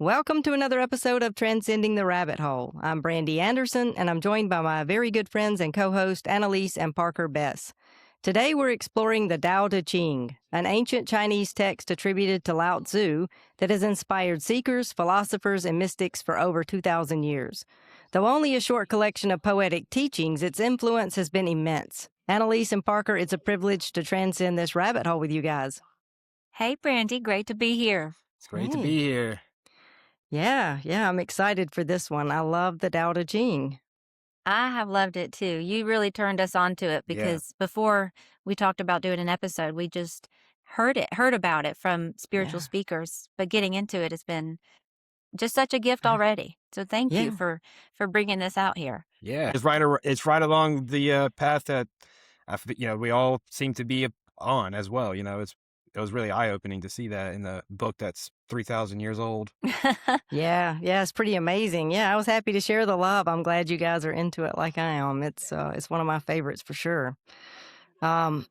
Welcome to another episode of Transcending the Rabbit Hole. I'm Brandy Anderson, and I'm joined by my very good friends and co-host Annelise and Parker Bess. Today we're exploring the Tao Te Ching, an ancient Chinese text attributed to Lao Tzu that has inspired seekers, philosophers, and mystics for over 2,000 years. Though only a short collection of poetic teachings, its influence has been immense. Annelise and Parker, it's a privilege to transcend this rabbit hole with you guys. Hey, Brandy, great to be here. It's great to be here. Yeah, I'm excited for this one. I love the Tao Te Ching. I have loved it too. You really turned us on to it because before we talked about doing an episode, we just heard about it from spiritual speakers. But getting into it has been just such a gift already. So thank you for bringing this out here. Yeah, it's right along the path that we all seem to be on as well. It was really eye-opening to see that in the book that's 3,000 years old. Yeah, it's pretty amazing. Yeah, I was happy to share the love. I'm glad you guys are into it like I am. It's one of my favorites for sure. I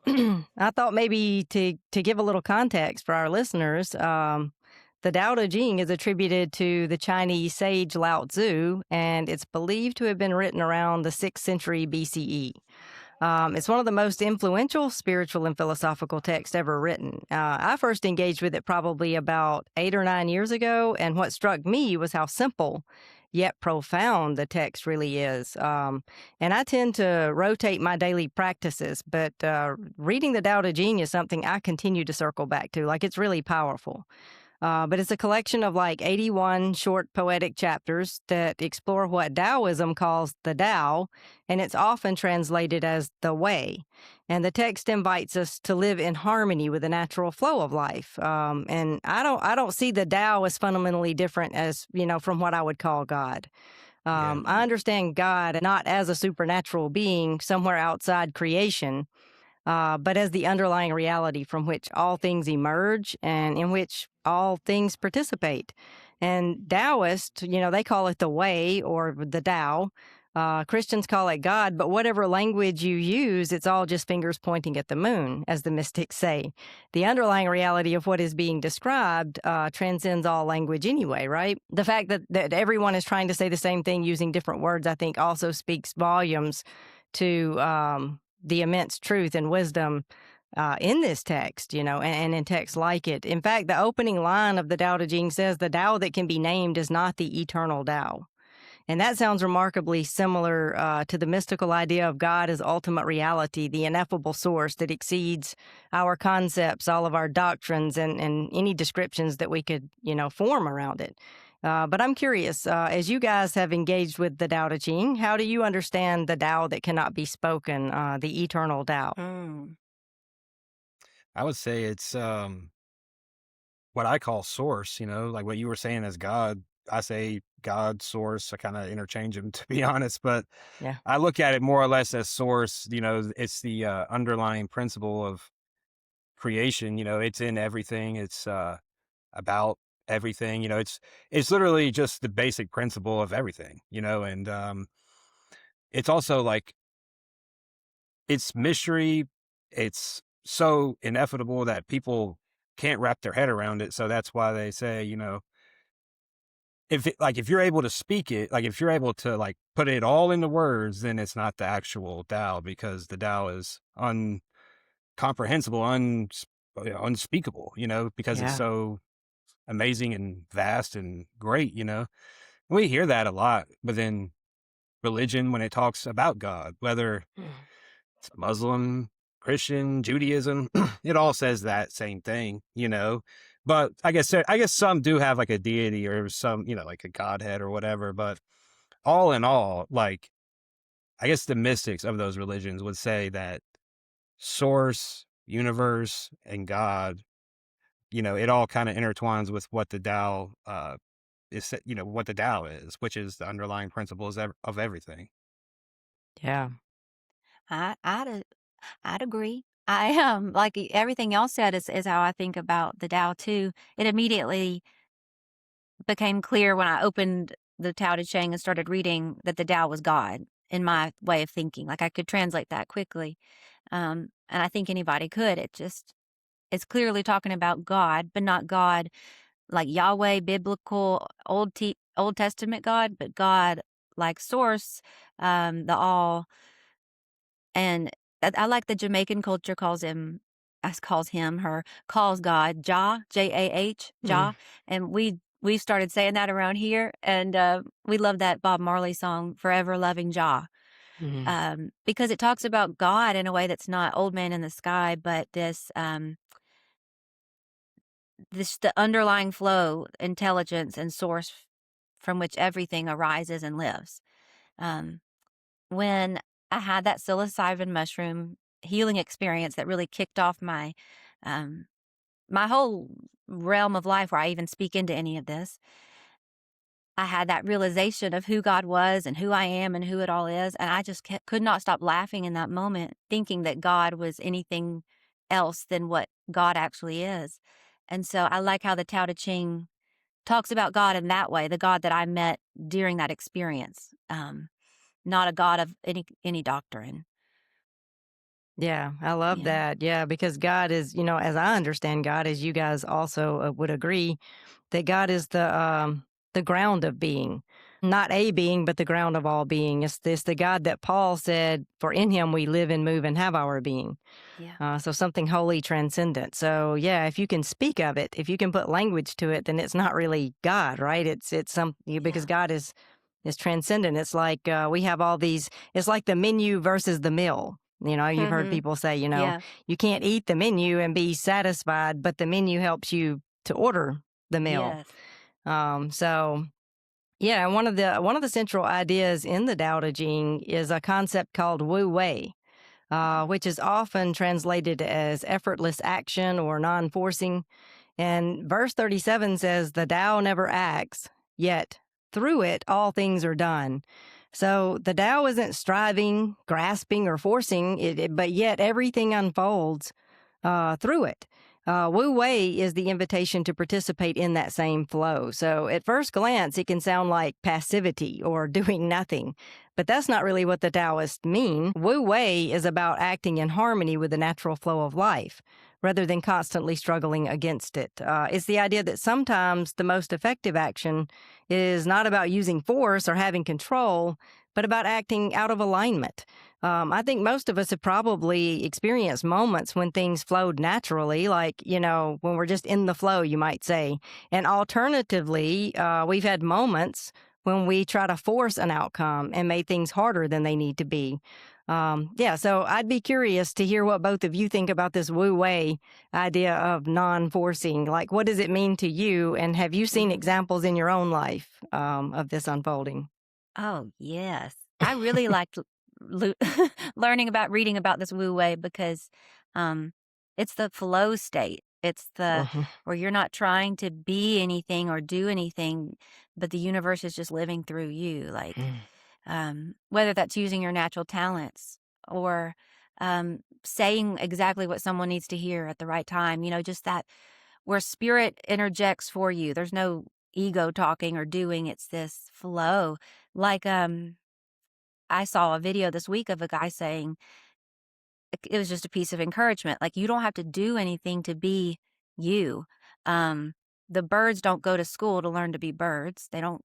thought maybe to give a little context for our listeners, the Tao Te Ching is attributed to the Chinese sage Lao Tzu, and it's believed to have been written around the 6th century BCE. It's one of the most influential spiritual and philosophical texts ever written. I first engaged with it probably about 8 or 9 years ago, and what struck me was how simple yet profound the text really is. And I tend to rotate my daily practices, but reading the Tao Te Ching is something I continue to circle back to. Like, it's really powerful. But it's a collection of like 81 short poetic chapters that explore what Taoism calls the Tao, and it's often translated as the Way. And the text invites us to live in harmony with the natural flow of life. And I don't see the Tao as fundamentally different as, from what I would call God. I understand God not as a supernatural being somewhere outside creation, but as the underlying reality from which all things emerge and in which all things participate. And Taoists, they call it the Way or the Tao. Christians call it God, but whatever language you use, it's all just fingers pointing at the moon, as the mystics say. The underlying reality of what is being described transcends all language anyway, right? The fact that everyone is trying to say the same thing using different words, I think, also speaks volumes to the immense truth and wisdom in this text, and in texts like it. In fact, the opening line of the Tao Te Ching says, "The Tao that can be named is not the eternal Tao." And that sounds remarkably similar to the mystical idea of God as ultimate reality, the ineffable source that exceeds our concepts, all of our doctrines, and any descriptions that we could, form around it. But I'm curious, as you guys have engaged with the Tao Te Ching, how do you understand the Tao that cannot be spoken, the eternal Tao? I would say it's what I call source, like what you were saying as God. I say God, source. I kind of interchange them, to be honest, but I look at it more or less as source. It's the underlying principle of creation. It's in everything. It's about everything. It's literally just the basic principle of everything, and it's also like, it's mystery. It's so ineffable that people can't wrap their head around it. So that's why they say, if you're able to speak it, like if you're able to like put it all into words, then it's not the actual Tao, because the Tao is incomprehensible, unspeakable, because it's so amazing and vast and great, We hear that a lot within religion when it talks about God, whether it's Muslim, Christian, Judaism, it all says that same thing, But I guess some do have like a deity or some, like a godhead or whatever. But all in all, like, I guess the mystics of those religions would say that source, universe, and God, it all kind of intertwines with what the Tao is, what the Tao is, which is the underlying principles of everything. Yeah. I'd agree. I like everything else said is how I think about the Tao too. It immediately became clear when I opened the Tao Te Ching and started reading that the Tao was God in my way of thinking. Like, I could translate that quickly, and I think anybody could. It's clearly talking about God, but not God like Yahweh, biblical Old Testament God, but God like source, the all. And I like the Jamaican culture calls him, calls God Jah, Jah, Mm, Jah, and we started saying that around here, and we love that Bob Marley song, "Forever Loving Jah," mm. because it talks about God in a way that's not old man in the sky, but this the underlying flow, intelligence, and source from which everything arises and lives. Um, when I had that psilocybin mushroom healing experience that really kicked off um, my whole realm of life where I even speak into any of this, I had that realization of who God was and who I am and who it all is. And I just could not stop laughing in that moment, thinking that God was anything else than what God actually is. And so I like how the Tao Te Ching talks about God in that way, the God that I met during that experience, not a God of any doctrine. Yeah, I love Yeah. that. Yeah, because God is, as I understand God, as you guys also would agree, that God is the ground of being, not a being, but the ground of all being. It's this the God that Paul said, "For in Him we live and move and have our being." Yeah. So something wholly transcendent. So yeah, if you can speak of it, if you can put language to it, then it's not really God, right? It's something because Yeah. God is transcendent. It's like we have all these. It's like the menu versus the meal. You've heard Mhm. people say, Yeah. you can't eat the menu and be satisfied, but the menu helps you to order the meal. Yes. So yeah, one of the central ideas in the Tao Te Ching is a concept called Wu Wei, which is often translated as effortless action or non-forcing. And verse 37 says, "The Tao never acts, yet through it all things are done." So the Tao isn't striving, grasping, or forcing it, but yet everything unfolds through it. Wu Wei is the invitation to participate in that same flow. So at first glance, it can sound like passivity or doing nothing, but that's not really what the Taoists mean. Wu Wei is about acting in harmony with the natural flow of life rather than constantly struggling against it. It's the idea that sometimes the most effective action is not about using force or having control, but about acting out of alignment. I think most of us have probably experienced moments when things flowed naturally, like, when we're just in the flow, you might say. And alternatively, we've had moments when we try to force an outcome and made things harder than they need to be. Yeah, so I'd be curious to hear what both of you think about this Wu Wei idea of non-forcing. Like, what does it mean to you? And have you seen Mhm. examples in your own life of this unfolding? Oh, yes. I really liked reading about this Wu Wei because um, it's the flow state. It's the Mhm. where you're not trying to be anything or do anything, but the universe is just living through you. Like, whether that's using your natural talents or saying exactly what someone needs to hear at the right time, just that where spirit interjects for you. There's no ego talking or doing, it's this flow. Like, I saw a video this week of a guy saying it was just a piece of encouragement. Like, you don't have to do anything to be you. Um, the birds don't go to school to learn to be birds. They don't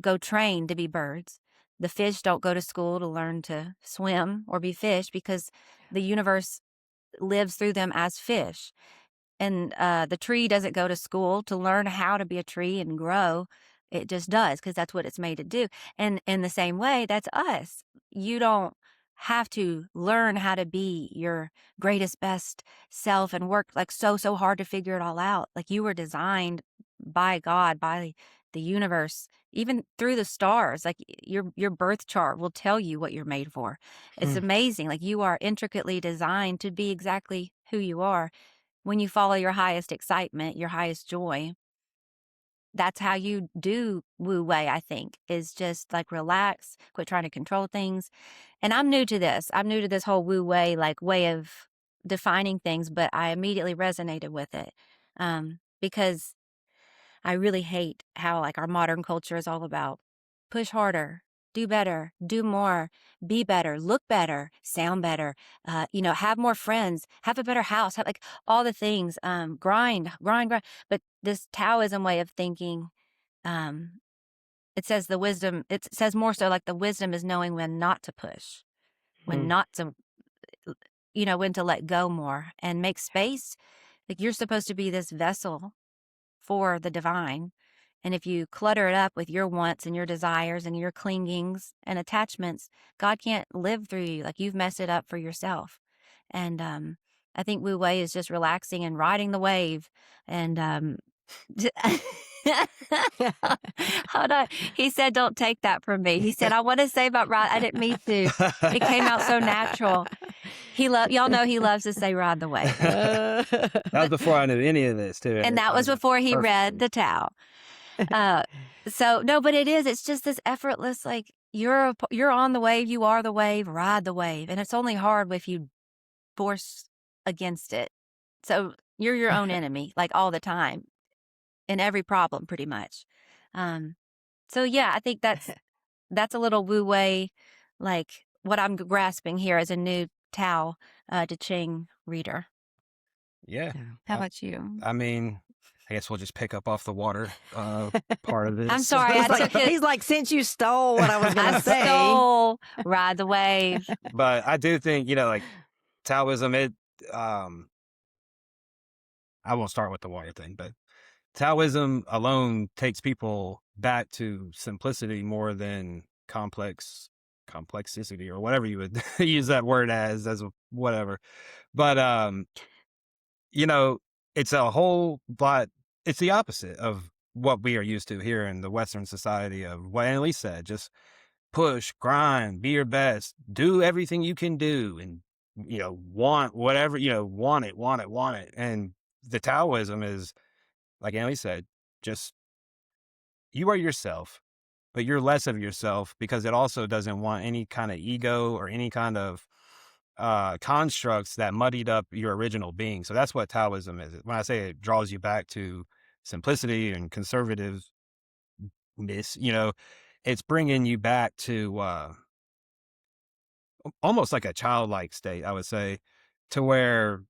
go train to be birds. The fish don't go to school to learn to swim or be fish because the universe lives through them as fish. And the tree doesn't go to school to learn how to be a tree and grow. It just does because that's what it's made to do. And in the same way, that's us. You don't have to learn how to be your greatest, best self and work like so hard to figure it all out. Like, you were designed by God, by the universe, even through the stars. Like, your birth chart will tell you what you're made for. It's Hmm. amazing. Like, you are intricately designed to be exactly who you are when you follow your highest excitement, your highest joy. That's how you do Wu Wei, I think, is just like relax, quit trying to control things. And I'm new to this. I'm new to this whole Wu Wei, like, way of defining things, but I immediately resonated with it. Because I really hate how, like, our modern culture is all about push harder, do better, do more, be better, look better, sound better, have more friends, have a better house, have like all the things, grind, grind, grind. But this Taoism way of thinking, it says it says more so like the wisdom is knowing when not to push, when not to, when to let go more and make space. Like you're supposed to be this vessel for the divine. And if you clutter it up with your wants and your desires and your clingings and attachments, God can't live through you. Like you've messed it up for yourself. And I think Wu Wei is just relaxing and riding the wave. And hold on. He said, "Don't take that from me." He said, "I want to say about ride." I didn't mean to. It came out so natural. Y'all know he loves to say "ride the wave." That was before I knew any of this too. And that was before he read the Tao. So no, but it's just this effortless, like you're on the wave, you are the wave, ride the wave. And it's only hard if you force against it. So you're your own enemy, like all the time in every problem, pretty much. So yeah, I think that's a little Wu Wei, like what I'm grasping here as a new Tao Te Ching reader. Yeah. How about you? I mean, I guess we'll just pick up off the water part of this. I'm sorry. He's like, since you stole what I was going to say. Stole, ride the wave. But I do think, like Taoism, I won't start with the water thing, but Taoism alone takes people back to simplicity more than complexity or whatever you would use that word as whatever. But, it's a whole lot, it's the opposite of what we are used to here in the Western society of what Annelise said, just push, grind, be your best, do everything you can do and, want whatever, want it. And the Taoism is, like Annelise said, just you are yourself, but you're less of yourself because it also doesn't want any kind of ego or any kind of constructs that muddied up your original being. So that's what Taoism is. When I say it draws you back to simplicity and conservativeness, it's bringing you back to almost like a childlike state, I would say, to where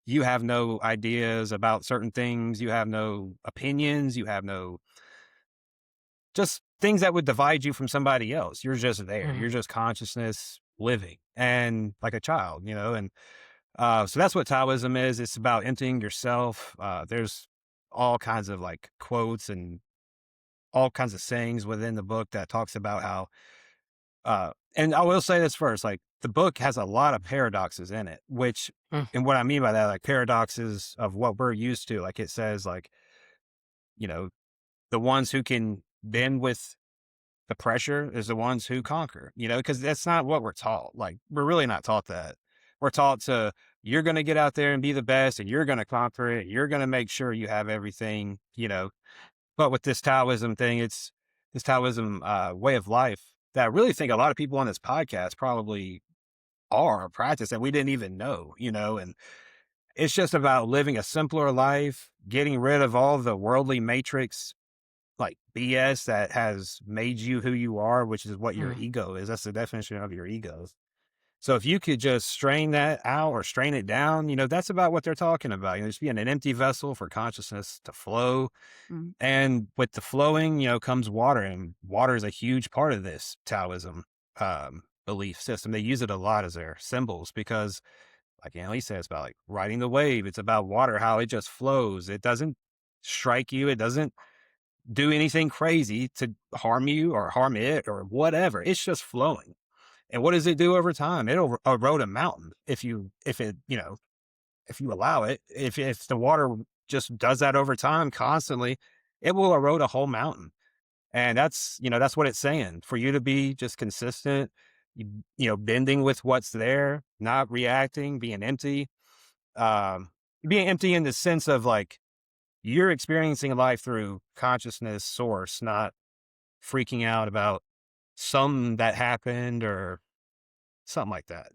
you have no ideas about certain things, you have no opinions, you have no just things that would divide you from somebody else. You're just there. You're just consciousness living and like a child, and so that's what Taoism is. It's about emptying yourself. There's all kinds of like quotes and all kinds of sayings within the book that talks about how and I will say this first, like the book has a lot of paradoxes in it, which and what I mean by that, like paradoxes of what we're used to. Like it says like, the ones who can bend with the pressure is the ones who conquer, because that's not what we're taught. Like, we're really not taught that. We're taught you're going to get out there and be the best and you're going to conquer it. You're going to make sure you have everything, But with this Taoism thing, it's this Taoism way of life that I really think a lot of people on this podcast probably are practice that we didn't even know, and it's just about living a simpler life, getting rid of all the worldly matrix like BS that has made you who you are, which is what your ego is. That's the definition of your ego. So if you could just strain that out or strain it down, that's about what they're talking about. Just being an empty vessel for consciousness to flow. And with the flowing, comes water, and water is a huge part of this Taoism belief system. They use it a lot as their symbols because, like Annelise says, it's about like riding the wave. It's about water, how it just flows. It doesn't strike you. It doesn't do anything crazy to harm you or harm it or whatever. It's just flowing. And what does it do over time? It'll erode a mountain if you allow it. If the water just does that over time constantly, it will erode a whole mountain. And that's what it's saying. For you to be just consistent, bending with what's there, not reacting, being empty in the sense of like, you're experiencing life through consciousness source, not freaking out about something that happened or something like that,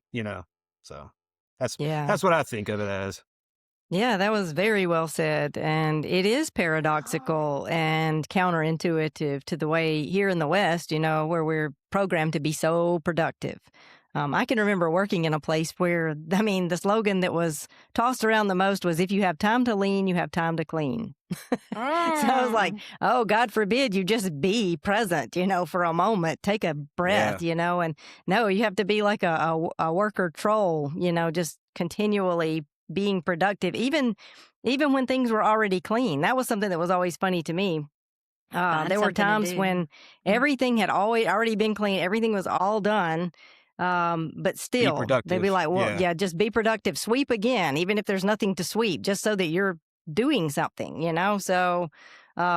So that's what I think of it as. Yeah, that was very well said. And it is paradoxical and counterintuitive to the way here in the West, where we're programmed to be so productive. I can remember working in a place where, I mean, the slogan that was tossed around the most was, if you have time to lean, you have time to clean. So I was like, oh, God forbid you just be present, for a moment, take a breath, and no, you have to be like a worker troll, just continually being productive, even when things were already clean. That was something that was always funny to me. There were times when everything had already been clean, everything was all done. But still, they'd be like, well, yeah, just be productive, sweep again, even if there's nothing to sweep, just so that you're doing something, So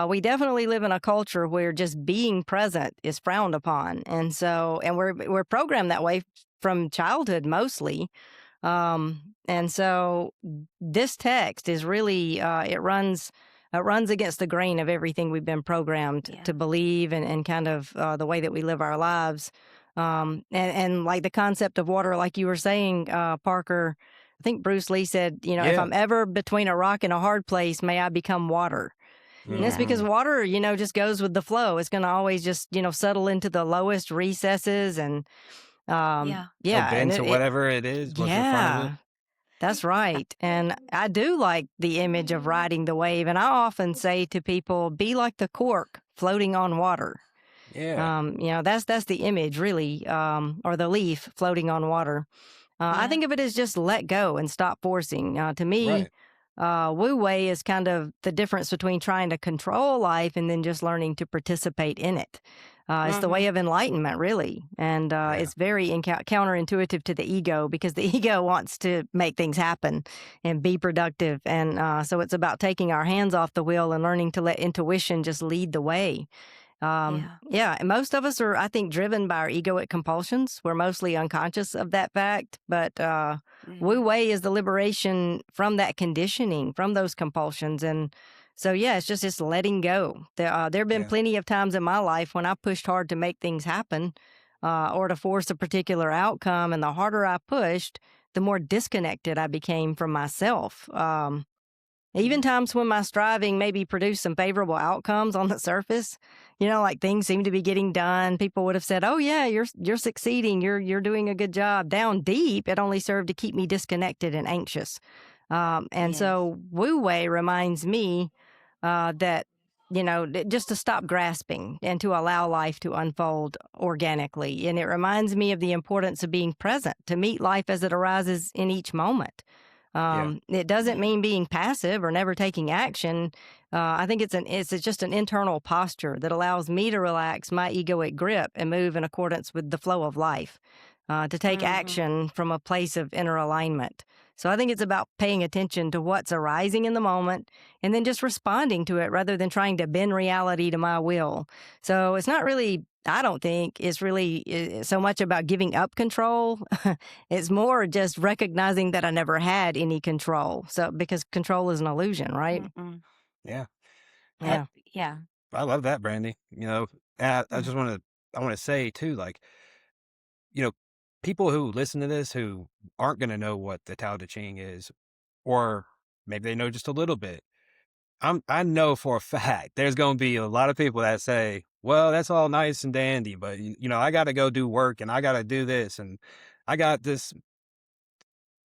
we definitely live in a culture where just being present is frowned upon. And we're programmed that way from childhood mostly. And so this text is really, it runs against the grain of everything we've been programmed to believe, and kind of the way that we live our lives. And like the concept of water, like you were saying, Parker, I think Bruce Lee said, if I'm ever between a rock and a hard place, may I become water. And it's because water, just goes with the flow. It's going to always just, settle into the lowest recesses and, bend to whatever it is. What's in front of it. That's right. And I do like the image of riding the wave. And I often say to people, be like the cork floating on water. Yeah. That's the image, really, or the leaf floating on water. I think of it as just let go and stop forcing. To me, Wu Wei is kind of the difference between trying to control life and then just learning to participate in it. It's the way of enlightenment, really. And it's very counterintuitive to the ego, because the ego wants to make things happen and be productive. And so it's about taking our hands off the wheel and learning to let intuition just lead the way. And most of us are, I think, driven by our egoic compulsions. We're mostly unconscious of that fact, but Wu Wei is the liberation from that conditioning, from those compulsions. And so, it's just letting go. There have been plenty of times in my life when I pushed hard to make things happen, or to force a particular outcome. And the harder I pushed, the more disconnected I became from myself. Even times when my striving maybe produced some favorable outcomes on the surface, like things seem to be getting done. People would have said, "Oh yeah, you're succeeding. You're doing a good job." Down deep, it only served to keep me disconnected and anxious. So Wu Wei reminds me that just to stop grasping and to allow life to unfold organically. And it reminds me of the importance of being present, to meet life as it arises in each moment. It doesn't mean being passive or never taking action. I think it's just an internal posture that allows me to relax my egoic grip and move in accordance with the flow of life, to take action from a place of inner alignment. So I think it's about paying attention to what's arising in the moment and then just responding to it rather than trying to bend reality to my will. So it's not really, I don't think it's really so much about giving up control. It's more just recognizing that I never had any control. So because control is an illusion, right? Yeah. Yeah. I love that, Brandy. And I just want to say too, like, people who listen to this who aren't going to know what the Tao Te Ching is, or maybe they know just a little bit. I know for a fact there's going to be a lot of people that say, well, that's all nice and dandy, but I got to go do work and I got to do this. And I got this,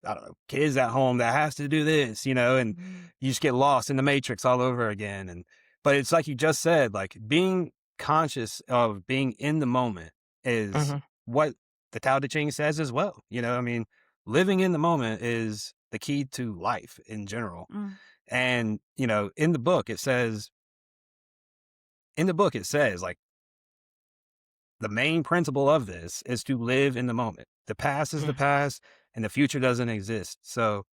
I don't know, kids at home that has to do this, and you just get lost in the matrix all over again. But it's like you just said, like being conscious of being in the moment is what the Tao Te Ching says as well. Living in the moment is the key to life in general. And, in the book, it says, like, the main principle of this is to live in the moment. The past is the past and the future doesn't exist. So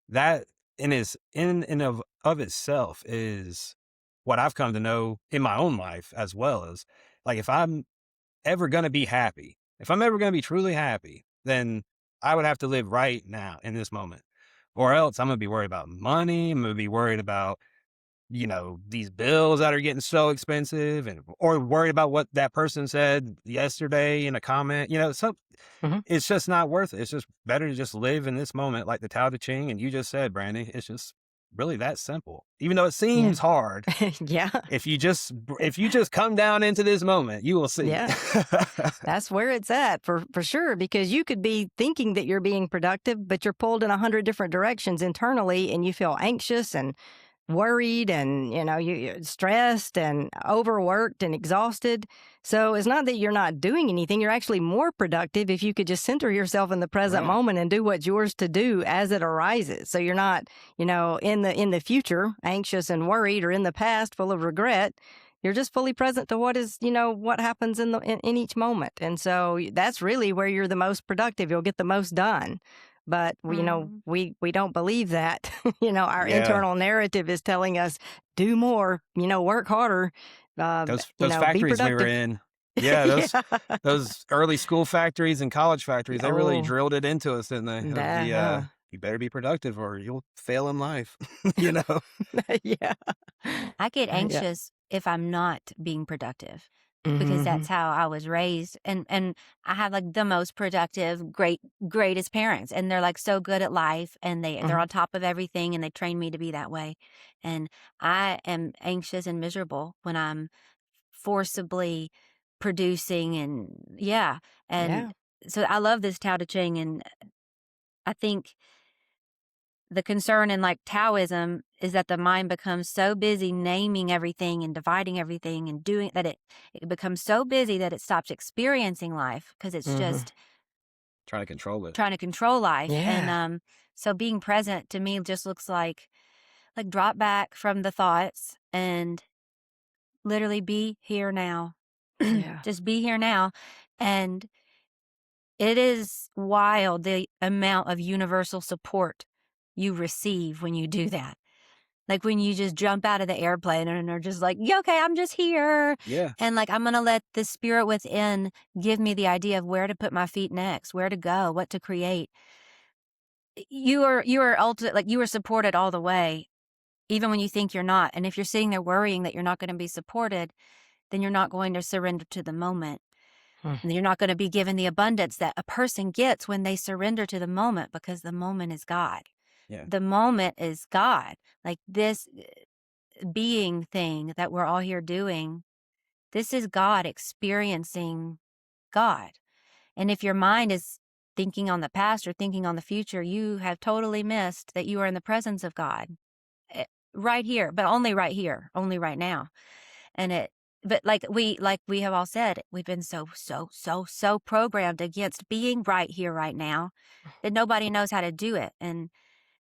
that in and of itself is what I've come to know in my own life, as well as, like, if I'm ever going to be happy, if I'm ever going to be truly happy, then I would have to live right now in this moment. Or else I'm going to be worried about money. I'm going to be worried about, these bills that are getting so expensive, or worried about what that person said yesterday in a comment, so it's just not worth it. It's just better to just live in this moment, like the Tao Te Ching. And you just said, Brandy, it's just really that simple. Even though it Yeah. seems hard, Yeah. if you just come down into this moment, you will see. Yeah. That's where it's at for sure, because you could be thinking that you're being productive, but you're pulled in 100 different directions internally, and you feel anxious and worried, and you're stressed and overworked and exhausted. So it's not that you're not doing anything. You're actually more productive if you could just center yourself in the present Right. moment and do what's yours to do as it arises. So you're not, in the future anxious and worried, or in the past full of regret. You're just fully present to what is, what happens in each moment. And so that's really where you're the most productive. You'll get the most done. But we don't believe that. Our Yeah. internal narrative is telling us, do more, work harder. Those be factories we were productive. in. Yeah, those early school factories and college factories, they really Oh. drilled it into us, didn't they? Of Uh-huh. you better be productive or you'll fail in life. Yeah. I get Yeah. anxious if I'm not being productive, because that's how I was raised. And I have like the most productive, greatest parents. And they're like so good at life, and they're on top of everything, and they train me to be that way. And I am anxious and miserable when I'm forcibly producing, and so I love this Tao Te Ching. And I think the concern in like Taoism is that the mind becomes so busy naming everything and dividing everything and doing that it becomes so busy that it stops experiencing life, because it's just trying to control it. trying to control life. Yeah. And so being present to me just looks like drop back from the thoughts and literally be here now. Yeah. Just be here now. And it is wild the amount of universal support you receive when you do that. Like when you just jump out of the airplane and are just like, yeah, okay, I'm just here. Yeah. And like, I'm going to let the spirit within give me the idea of where to put my feet next, where to go, what to create. You are ultimate, like you are supported all the way, even when you think you're not. And if you're sitting there worrying that you're not going to be supported, then you're not going to surrender to the moment. And you're not going to be given the abundance that a person gets when they surrender to the moment, because the moment is God. Yeah. The moment is God. Like this being thing that we're all here doing, this is God experiencing God. And if your mind is thinking on the past or thinking on the future, you have totally missed that you are in the presence of God right here, but only right here, only right now. But like we have all said, we've been so programmed against being right here, right now, that nobody knows how to do it. And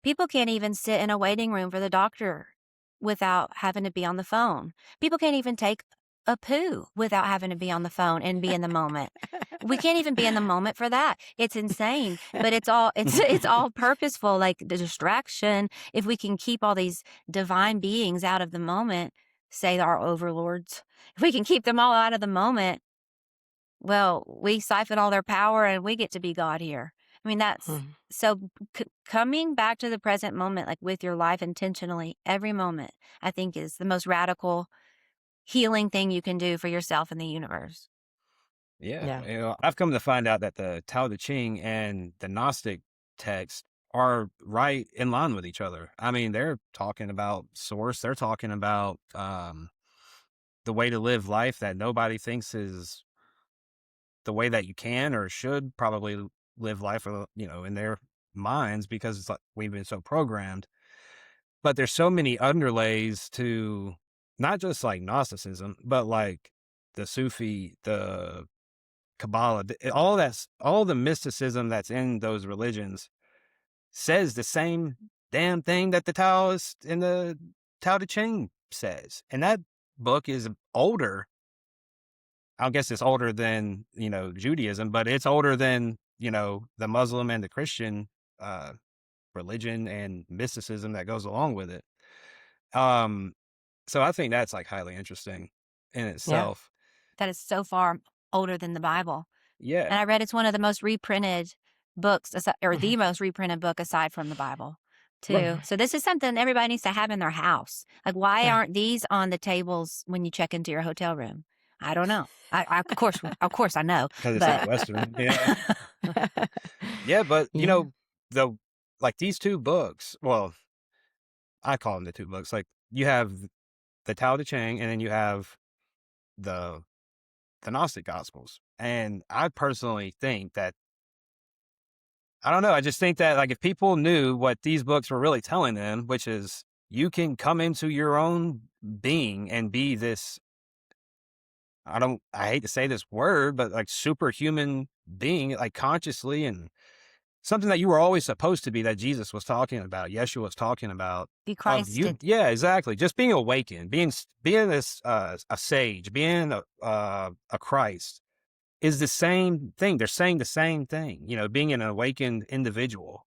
people can't even sit in a waiting room for the doctor without having to be on the phone. People can't even take a poo without having to be on the phone and be in the moment. We can't even be in the moment for that. It's insane, but it's all purposeful, like the distraction. If we can keep all these divine beings out of the moment, say our overlords, if we can keep them all out of the moment, well, we siphon all their power and we get to be God here. I mean, that's so coming back to the present moment, like with your life intentionally, every moment, I think is the most radical healing thing you can do for yourself and the universe. Yeah. I've come to find out that the Tao Te Ching and the Gnostic text are right in line with each other. I mean, they're talking about source. They're talking about the way to live life that nobody thinks is the way that you can or should probably live life, in their minds, because it's like we've been so programmed. But there's so many underlays to not just like Gnosticism, but like the Sufi, the Kabbalah, all the mysticism that's in those religions says the same damn thing that the Taoist in the Tao Te Ching says. And that book is older. I guess it's older than, Judaism, but it's older than, the Muslim and the Christian religion and mysticism that goes along with it. So I think that's like highly interesting in itself. That is so far older than the Bible. Yeah. And I read it's one of the most reprinted books, or the most reprinted book aside from the Bible, too. So this is something everybody needs to have in their house. Like, why aren't these on the tables when you check into your hotel room? I don't know. I of course I know. Because it's like Western. Yeah. Yeah, but like these two books, well, I call them the two books. Like you have the Tao Te Ching, and then you have the Gnostic Gospels. And I personally think that, I don't know, I just think that like if people knew what these books were really telling them, which is you can come into your own being and be this, I hate to say this word, but like superhuman being, like consciously, and something that you were always supposed to be, that Jesus was talking about, Yeshua was talking about. Be Of you, Christed. yeah, exactly. Just being awakened, being this a sage, being a Christ is the same thing. They're saying the same thing. You know, being an awakened individual.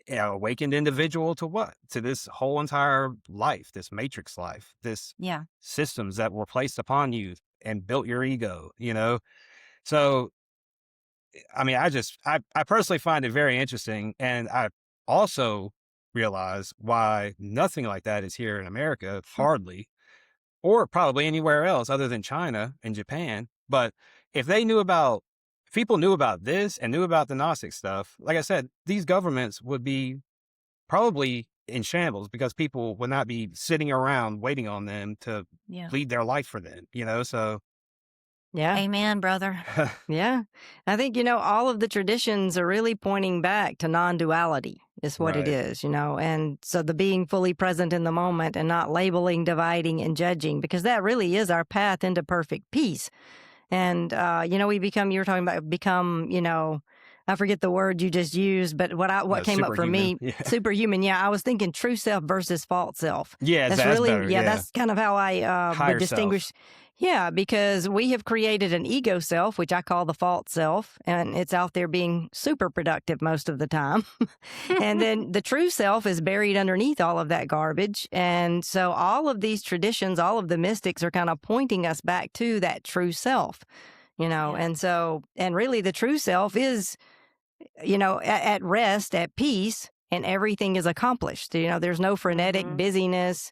You know, awakened individual to what? To this whole entire life, this matrix life, this Yeah. systems that were placed upon you and built your ego. You know, so I mean, I personally find it very interesting, and I also realize why nothing like that is here in America, hardly, or probably anywhere else other than China and Japan. But if they knew about, if people knew about this and knew about the Gnostic stuff, like I said, these governments would be probably in shambles because people would not be sitting around waiting on them to Yeah. lead their life for them, you know? So, Yeah. Amen, brother. Yeah. I think, all of the traditions are really pointing back to non-duality is what it right. is, and so the being fully present in the moment and not labeling, dividing, and judging, because that really is our path into perfect peace. And, we become, you were talking about become, I forget the word you just used, but what came up for Superhuman. me, Yeah. superhuman. Yeah. I was thinking true self versus false self. Yeah, That's that's really, better. Yeah. that's kind of how I Higher would distinguish. self. Yeah, because we have created an ego self, which I call the false self, and it's out there being super productive most of the time. And then the true self is buried underneath all of that garbage. And so all of these traditions, all of the mystics are kind of pointing us back to that true self, Yeah. and so, and really the true self is, at rest, at peace, and everything is accomplished. There's no frenetic Mhm. busyness.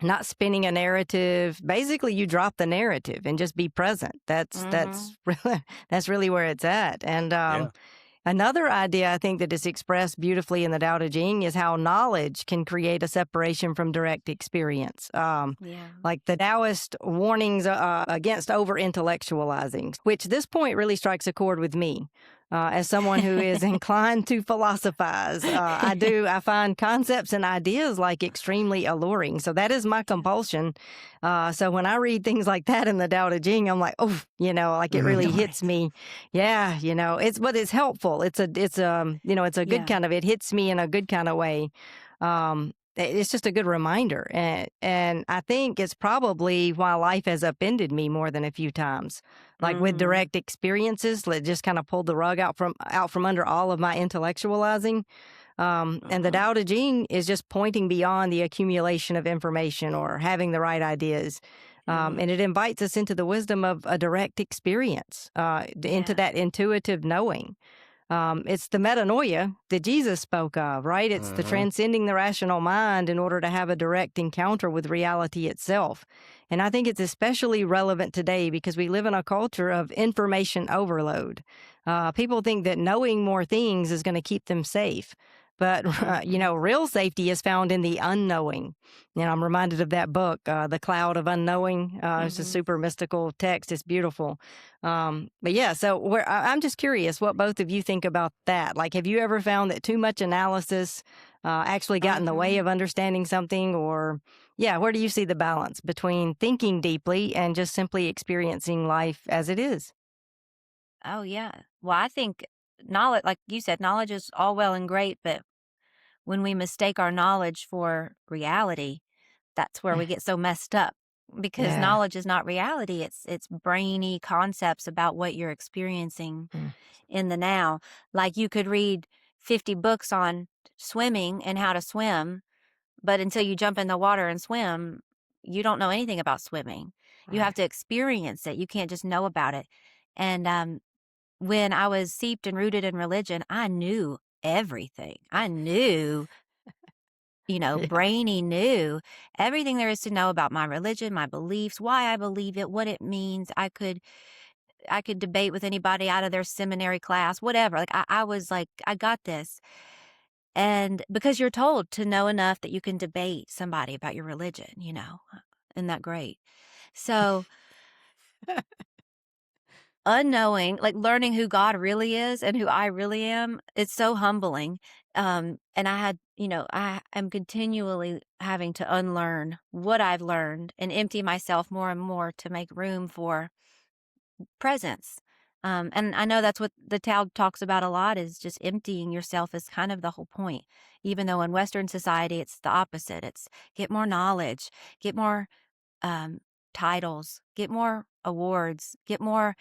Not spinning a narrative. Basically, you drop the narrative and just be present. That's Mhm. really, that's really where it's at. And Yeah. another idea I think that is expressed beautifully in the Tao Te Ching is how knowledge can create a separation from direct experience. Yeah. Like the Taoist warnings against over intellectualizing, which this point really strikes a chord with me. As someone who is inclined to philosophize, I find concepts and ideas like extremely alluring. So that is my compulsion. So when I read things like that in the Tao Te Ching, I'm like, oh, like it really hits me. Yeah, it's helpful. It's a it's a good Yeah. kind of, it hits me in a good kind of way. It's just a good reminder, and I think it's probably why life has upended me more than a few times. Like with Mhm. direct experiences, that just kind of pulled the rug out from under all of my intellectualizing. And the Mhm. Tao Te Ching is just pointing beyond the accumulation of information or having the right ideas. Mhm. And it invites us into the wisdom of a direct experience, into Yeah. that intuitive knowing. It's the metanoia that Jesus spoke of, right? It's the Mhm. transcending the rational mind in order to have a direct encounter with reality itself. And I think it's especially relevant today because we live in a culture of information overload. People think that knowing more things is going to keep them safe. But, Mhm. real safety is found in the unknowing. I'm reminded of that book, The Cloud of Unknowing. It's a Mhm. super mystical text. It's beautiful. But yeah, so I'm just curious what both of you think about that. Like, have you ever found that too much analysis actually got in the way Mhm. of understanding something? Or, yeah, where do you see the balance between thinking deeply and just simply experiencing life as it is? Oh, yeah. Well, I think knowledge, like you said, knowledge is all well and great, but when we mistake our knowledge for reality, that's where we get so messed up because Yeah. knowledge is not reality. It's brainy concepts about what you're experiencing Mm. in the now. Like you could read 50 books on swimming and how to swim, but until you jump in the water and swim, you don't know anything about swimming. You have Right. to experience it. You can't just know about it. And when I was seeped and rooted in religion, I knew everything. I knew, Yeah. brainy knew everything there is to know about my religion, my beliefs, why I believe it, what it means. I could debate with anybody out of their seminary class, whatever. Like I was like, I got this. And because you're told to know enough that you can debate somebody about your religion, isn't that great? So unknowing, like learning who God really is and who I really am, it's so humbling. And I am continually having to unlearn what I've learned and empty myself more and more to make room for presence. And I know that's what the Tao talks about a lot, is just emptying yourself is kind of the whole point. Even though in Western society, it's the opposite. It's get more knowledge, get more titles, get more awards, get more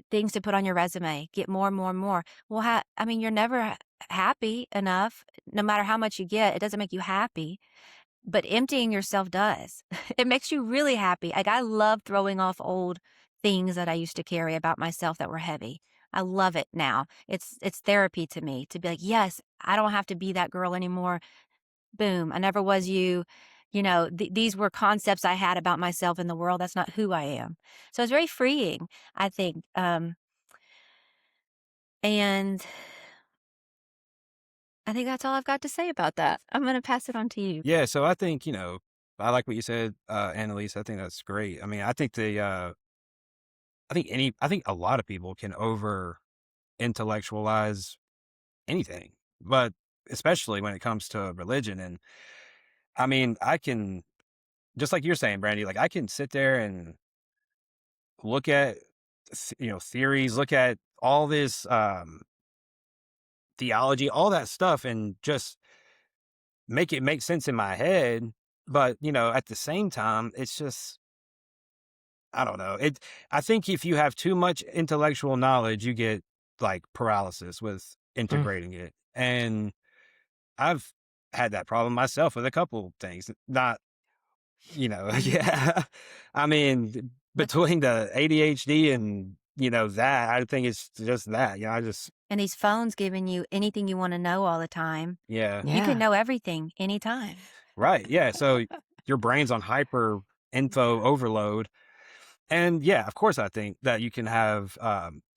things to put on your resume, get more and more and more. Well, you're never happy enough. No matter how much you get, it doesn't make you happy. But emptying yourself does. It makes you really happy. Like, I love throwing off old things that I used to carry about myself that were heavy. I love it now. It's therapy to me to be like, yes, I don't have to be that girl anymore. Boom, I never was you. These were concepts I had about myself in the world. That's not who I am. So it's very freeing, I think. And I think that's all I've got to say about that. I'm going to pass it on to you. Yeah, so I think, I like what you said, Annalise. I think that's great. I mean, I think I think a lot of people can over intellectualize anything, but especially when it comes to religion. And I mean, I can, just like you're saying, Brandy, like I can sit there and look at, theories, look at all this, theology, all that stuff, and just make it make sense in my head. But, at the same time, it's just, I don't know. I think if you have too much intellectual knowledge, you get like paralysis with Mm. integrating it. And I've had that problem myself with a couple things. Not, yeah. I mean, between the ADHD and, that, I think it's just that, And these phones giving you anything you want to know all the time. yeah. You can know everything anytime. Right. Yeah. So your brain's on hyper info overload. And yeah, of course, I think that you can have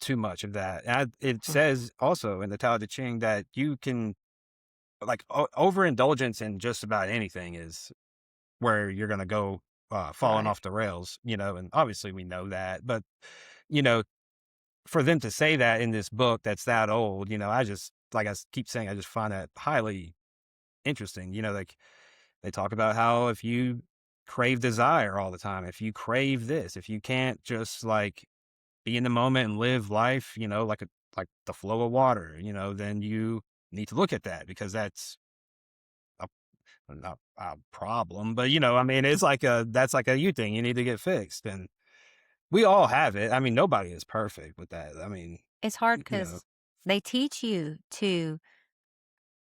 too much of that. And it says also in the Tao Te Ching that you can, like, overindulgence in just about anything is where you're going to go falling Right. off the rails, and obviously we know that. But, you know, for them to say that in this book that's that old, I just, like I keep saying, I just find that highly interesting. Like they talk about how if you crave desire all the time, if you crave this, if you can't just like be in the moment and live life, like the flow of water, then you need to look at that because that's a, not a problem, but I mean, that's like a you thing. You need to get fixed, and we all have it. I mean, nobody is perfect with that. I mean, It's hard you know, because they teach you to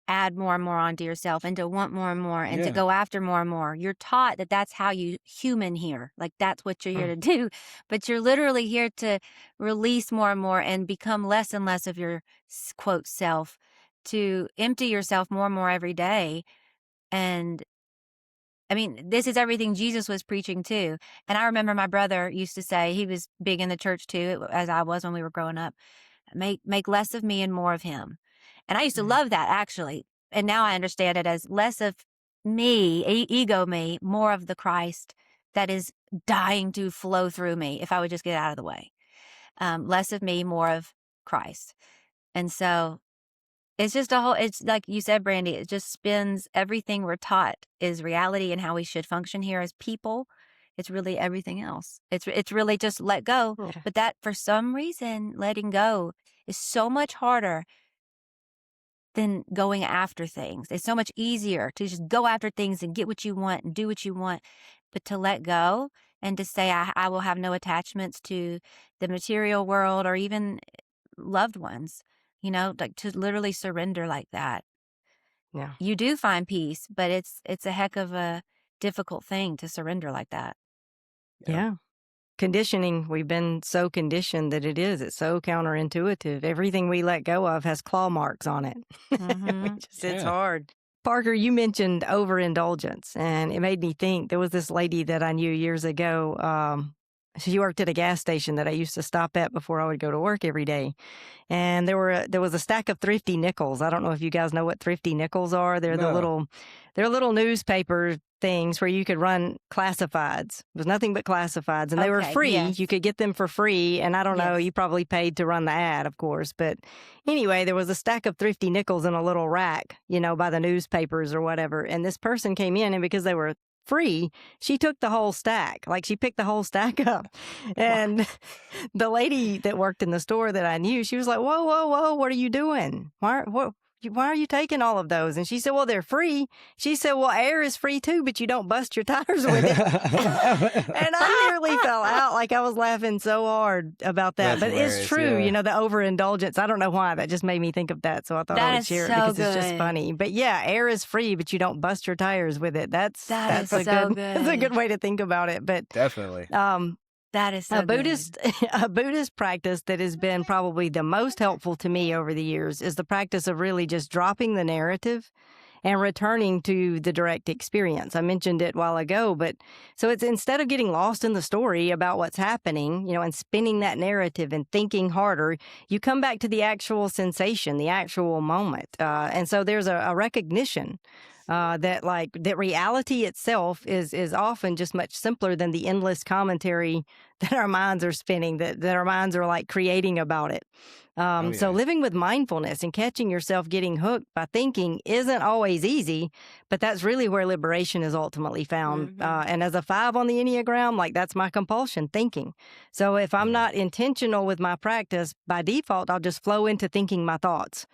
add more and more onto yourself and to want more and more and to yeah, go after more and more. You're taught that that's how you human here. Like that's what you're here to do. But you're literally here to release more and more and become less and less of your quote self, to empty yourself more and more every day. And I mean, this is everything Jesus was preaching too. And I remember my brother used to say, he was big in the church too, as I was when we were growing up, make less of me and more of him. And I used to love that actually. And now I understand it as less of me, ego me, more of the Christ that is dying to flow through me if I would just get out of the way. Less of me, more of Christ. And so it's just it's like you said, Brandy, it just spins everything we're taught is reality and how we should function here as people. It's really everything else. It's really just let go. Yeah. But that for some reason, letting go is so much harder than going after things. It's so much easier to just go after things and get what you want and do what you want. But to let go and to say, I will have no attachments to the material world or even loved ones, like to literally surrender like that. Yeah. You do find peace, but it's a heck of a difficult thing to surrender like that. Yeah. Conditioning, we've been so conditioned that it's so counterintuitive. Everything we let go of has claw marks on it. Mm-hmm. It's Yeah. hard. Parker, you mentioned overindulgence, and it made me think there was this lady that I knew years ago. she worked at a gas station that I used to stop at before I would go to work every day. And there was a stack of thrifty nickels. I don't know if you guys know what thrifty nickels are. No. They're little newspaper things where you could run classifieds. It was nothing but classifieds, and they were Okay, free. yes. You could get them for free. And I don't know, Yes. you probably paid to run the ad, of course. But anyway, there was a stack of thrifty nickels in a little rack, by the newspapers or whatever. And this person came in, and because they were free, she took the whole stack. Like, she picked the whole stack up. And the lady that worked in the store that I knew, she was like, "Whoa, whoa, whoa, what are you doing? Why are you taking all of those?" And she said, "Well, they're free." She said, "Well, air is free too, but you don't bust your tires with it." And I nearly fell out. Like, I was laughing so hard about that. That's But it's hilarious, true, yeah. the overindulgence. I don't know why. That just made me think of that. So I thought I That would is share it so because it's just good. funny. But yeah, air is free, but you don't bust your tires with it. That is That's so that's a good. good way to think about it. But Definitely. That is so a good. Buddhist practice that has been probably the most helpful to me over the years is the practice of really just dropping the narrative and returning to the direct experience. I mentioned it a while ago, but so it's instead of getting lost in the story about what's happening, and spinning that narrative and thinking harder, you come back to the actual sensation, the actual moment. And so there's a recognition that reality itself is often just much simpler than the endless commentary that our minds are spinning, that our minds are like creating about it. Oh, So yeah. living with mindfulness and catching yourself getting hooked by thinking isn't always easy, but that's really where liberation is ultimately found. Mhm. And as a 5 on the Enneagram, like, that's my compulsion, thinking. So if I'm Yeah. not intentional with my practice, by default, I'll just flow into thinking my thoughts.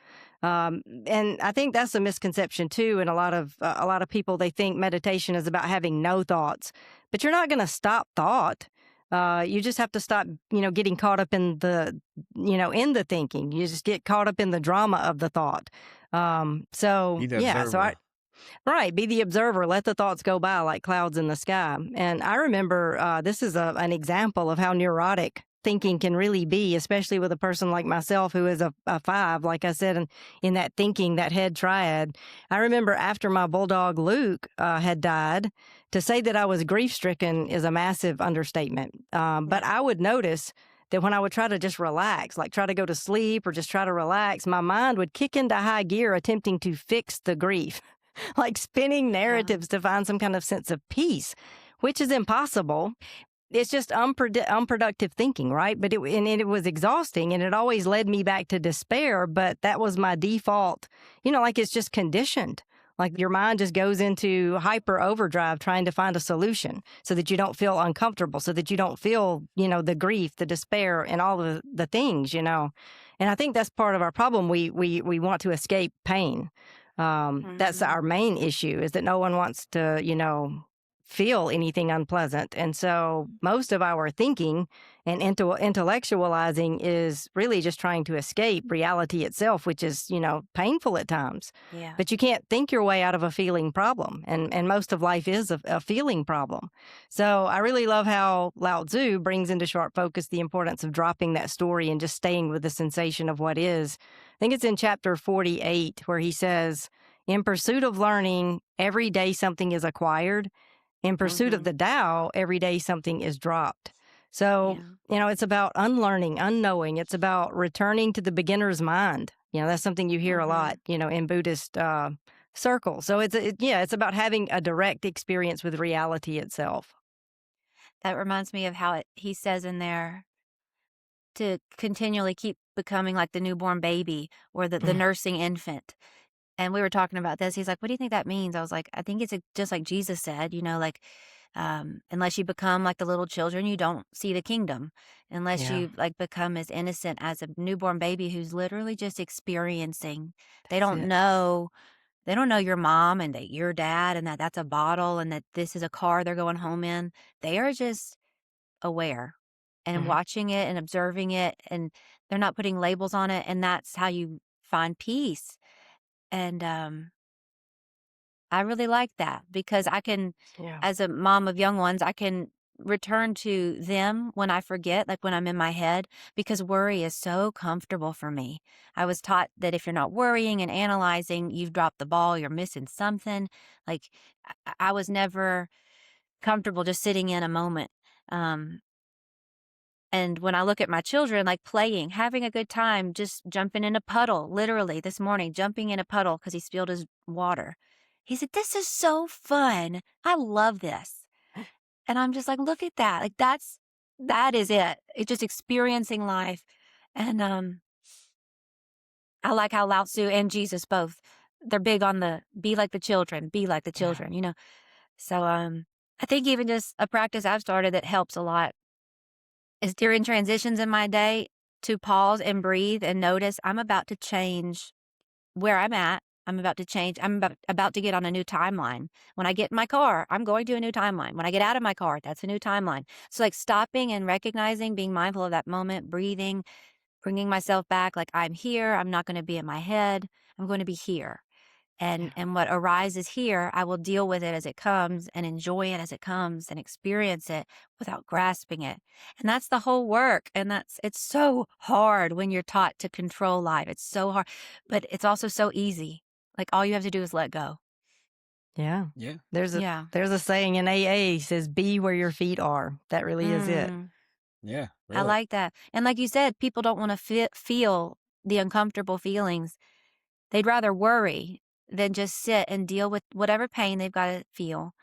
And I think that's a misconception too. And a lot of people, they think meditation is about having no thoughts, but you're not going to stop thought. You just have to stop, getting caught up in in the thinking. You just get caught up in the drama of the thought. So Be the yeah, observer. right, be the observer. Let the thoughts go by like clouds in the sky. And I remember this is an example of how neurotic thinking can really be, especially with a person like myself who is a 5, like I said, in that thinking, that head triad. I remember after my bulldog Luke had died, to say that I was grief stricken is a massive understatement. But I would notice that when I would try to just relax, like try to go to sleep or just try to relax, my mind would kick into high gear attempting to fix the grief. Like spinning narratives to find some kind of sense of peace, which is impossible. It's just unproductive thinking, right? But it was exhausting, and it always led me back to despair. But that was my default, like, it's just conditioned. Like, your mind just goes into hyper overdrive trying to find a solution so that you don't feel uncomfortable, so that you don't feel, the grief, the despair, and all the things, And I think that's part of our problem. We want to escape pain. That's our main issue, is that no one wants to, feel anything unpleasant. And so most of our thinking and intellectualizing is really just trying to escape reality itself, which is, painful at times. Yeah. But you can't think your way out of a feeling problem. And most of life is a feeling problem. So I really love how Lao Tzu brings into sharp focus the importance of dropping that story and just staying with the sensation of what is. I think it's in chapter 48 where he says, "In pursuit of learning, every day something is acquired. In pursuit of the Tao, every day something is dropped." So, it's about unlearning, unknowing. It's about returning to the beginner's mind. That's something you hear a lot, in Buddhist circles. So it's about having a direct experience with reality itself. That reminds me of how he says in there to continually keep becoming like the newborn baby or the nursing infant. And we were talking about this. He's like, "What do you think that means?" I was like, "I think it's just like Jesus said, like, unless you become like the little children, you don't see the kingdom. Unless Yeah, you like become as innocent as a newborn baby who's literally just experiencing. They that's don't it. know. They don't know your mom and that your dad and that that's a bottle and that this is a car they're going home in. They are just aware and Mhm. watching it and observing it, and they're not putting labels on it. And that's how you find peace. And I really like that because I can, Yeah. as a mom of young ones, I can return to them when I forget, like when I'm in my head, because worry is so comfortable for me. I was taught that if you're not worrying and analyzing, you've dropped the ball, you're missing something. Like I was never comfortable just sitting in a moment. Um, And when I look at my children, like playing, having a good time, just jumping in a puddle, literally this morning, jumping in a puddle because he spilled his water. He said, "This is so fun. I love this." And I'm just like, look at that. Like that is it. It's just experiencing life. And I like how Lao Tzu and Jesus both, they're big on the be like the children, be like the Yeah. children, you know. So I think even just a practice I've started that helps a lot is during transitions in my day to pause and breathe and notice I'm about to change where I'm at. I'm about to change. I'm about to get on a new timeline. When I get in my car, I'm going to a new timeline. When I get out of my car, that's a new timeline. So like stopping and recognizing, being mindful of that moment, breathing, bringing myself back. Like I'm here. I'm not going to be in my head. I'm going to be here. Yeah. And what arises here, I will deal with it as it comes and enjoy it as it comes and experience it without grasping it. And that's the whole work. And it's so hard when you're taught to control life. It's so hard, but it's also so easy. Like all you have to do is let go. Yeah. Yeah. There's Yeah. a saying in AA says, "Be where your feet are." That really is it. Yeah. I Really. like that. And like you said, people don't want to feel the uncomfortable feelings. They'd rather worry than just sit and deal with whatever pain they've got to feel.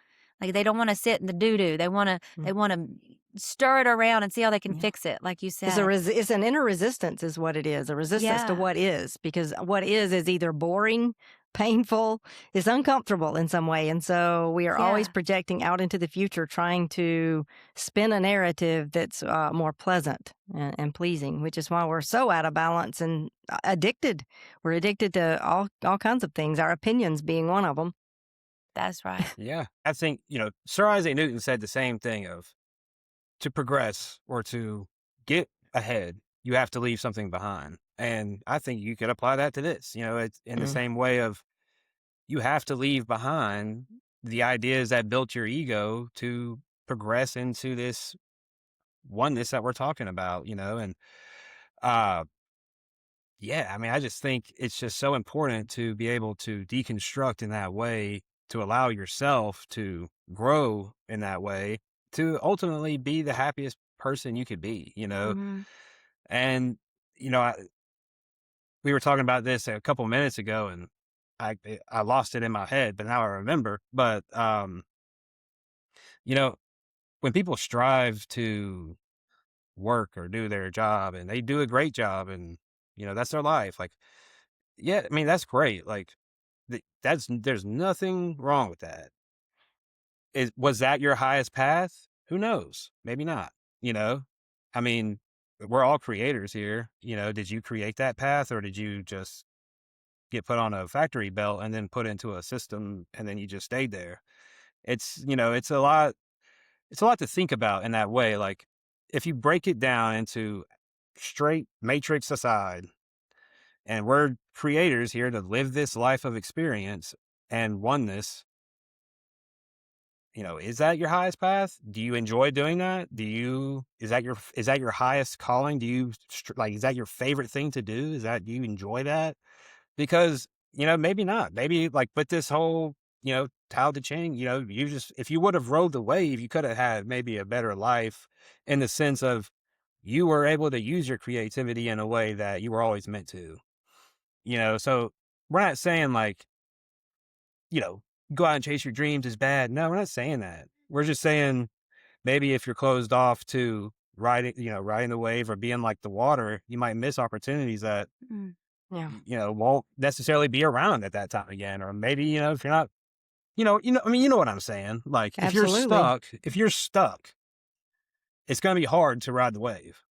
Like they don't want to sit in the doo-doo. They want to stir it around and see how they can Yeah. fix it, like you It's said. it's an inner resistance is what it is, a resistance to Yeah. what is, because what is either boring, painful, is uncomfortable in some way. And so we are always Yeah. projecting out into the future, trying to spin a narrative that's more pleasant and pleasing, which is why we're so out of balance and addicted. We're addicted to all kinds of things, our opinions being one of them. That's right. Yeah. I think, Sir Isaac Newton said the same thing of to progress or to get ahead, you have to leave something behind. And I think you could apply that to this. It's in the Mm. same way of you have to leave behind the ideas that built your ego to progress into this oneness that we're talking about, and uh yeah, I mean, I just think it's just so important to be able to deconstruct in that way, to allow yourself to grow in that way, to ultimately be the happiest person you could be. Hmm. And, I, we were talking about this a couple minutes ago and I lost it in my head, but now I remember. But, you know, when people strive to work or do their job and they do a great job and, that's their life, like, yeah, I mean, that's great. Like, there's nothing wrong with that. Was that your highest path? Who knows? Maybe not. You know, I mean, we're all creators here. Did you create that path or did you just get put on a factory belt and then put into a system and then you just stayed there? It's a lot. It's a lot to think about in that way. Like, if you break it down into straight matrix aside, and we're creators here to live this life of experience and oneness. Is that your highest path? Do you enjoy doing that? Is that your highest calling? Is that your favorite thing to do? Do you enjoy that? Because, maybe not. Maybe like with this whole, Tao Te Ching, if you would have rode the wave, you could have had maybe a better life in the sense of you were able to use your creativity in a way that you were always meant to. So we're not saying like, you know, go out and chase your dreams is bad. No, we're not saying that. We're just saying maybe if you're closed off to riding the wave or being like the water, you might miss opportunities that, Mm. Yeah. won't necessarily be around at that time again. Or maybe, if you're not, I mean, you know what I'm saying? Like Absolutely. if you're stuck, it's going to be hard to ride the wave.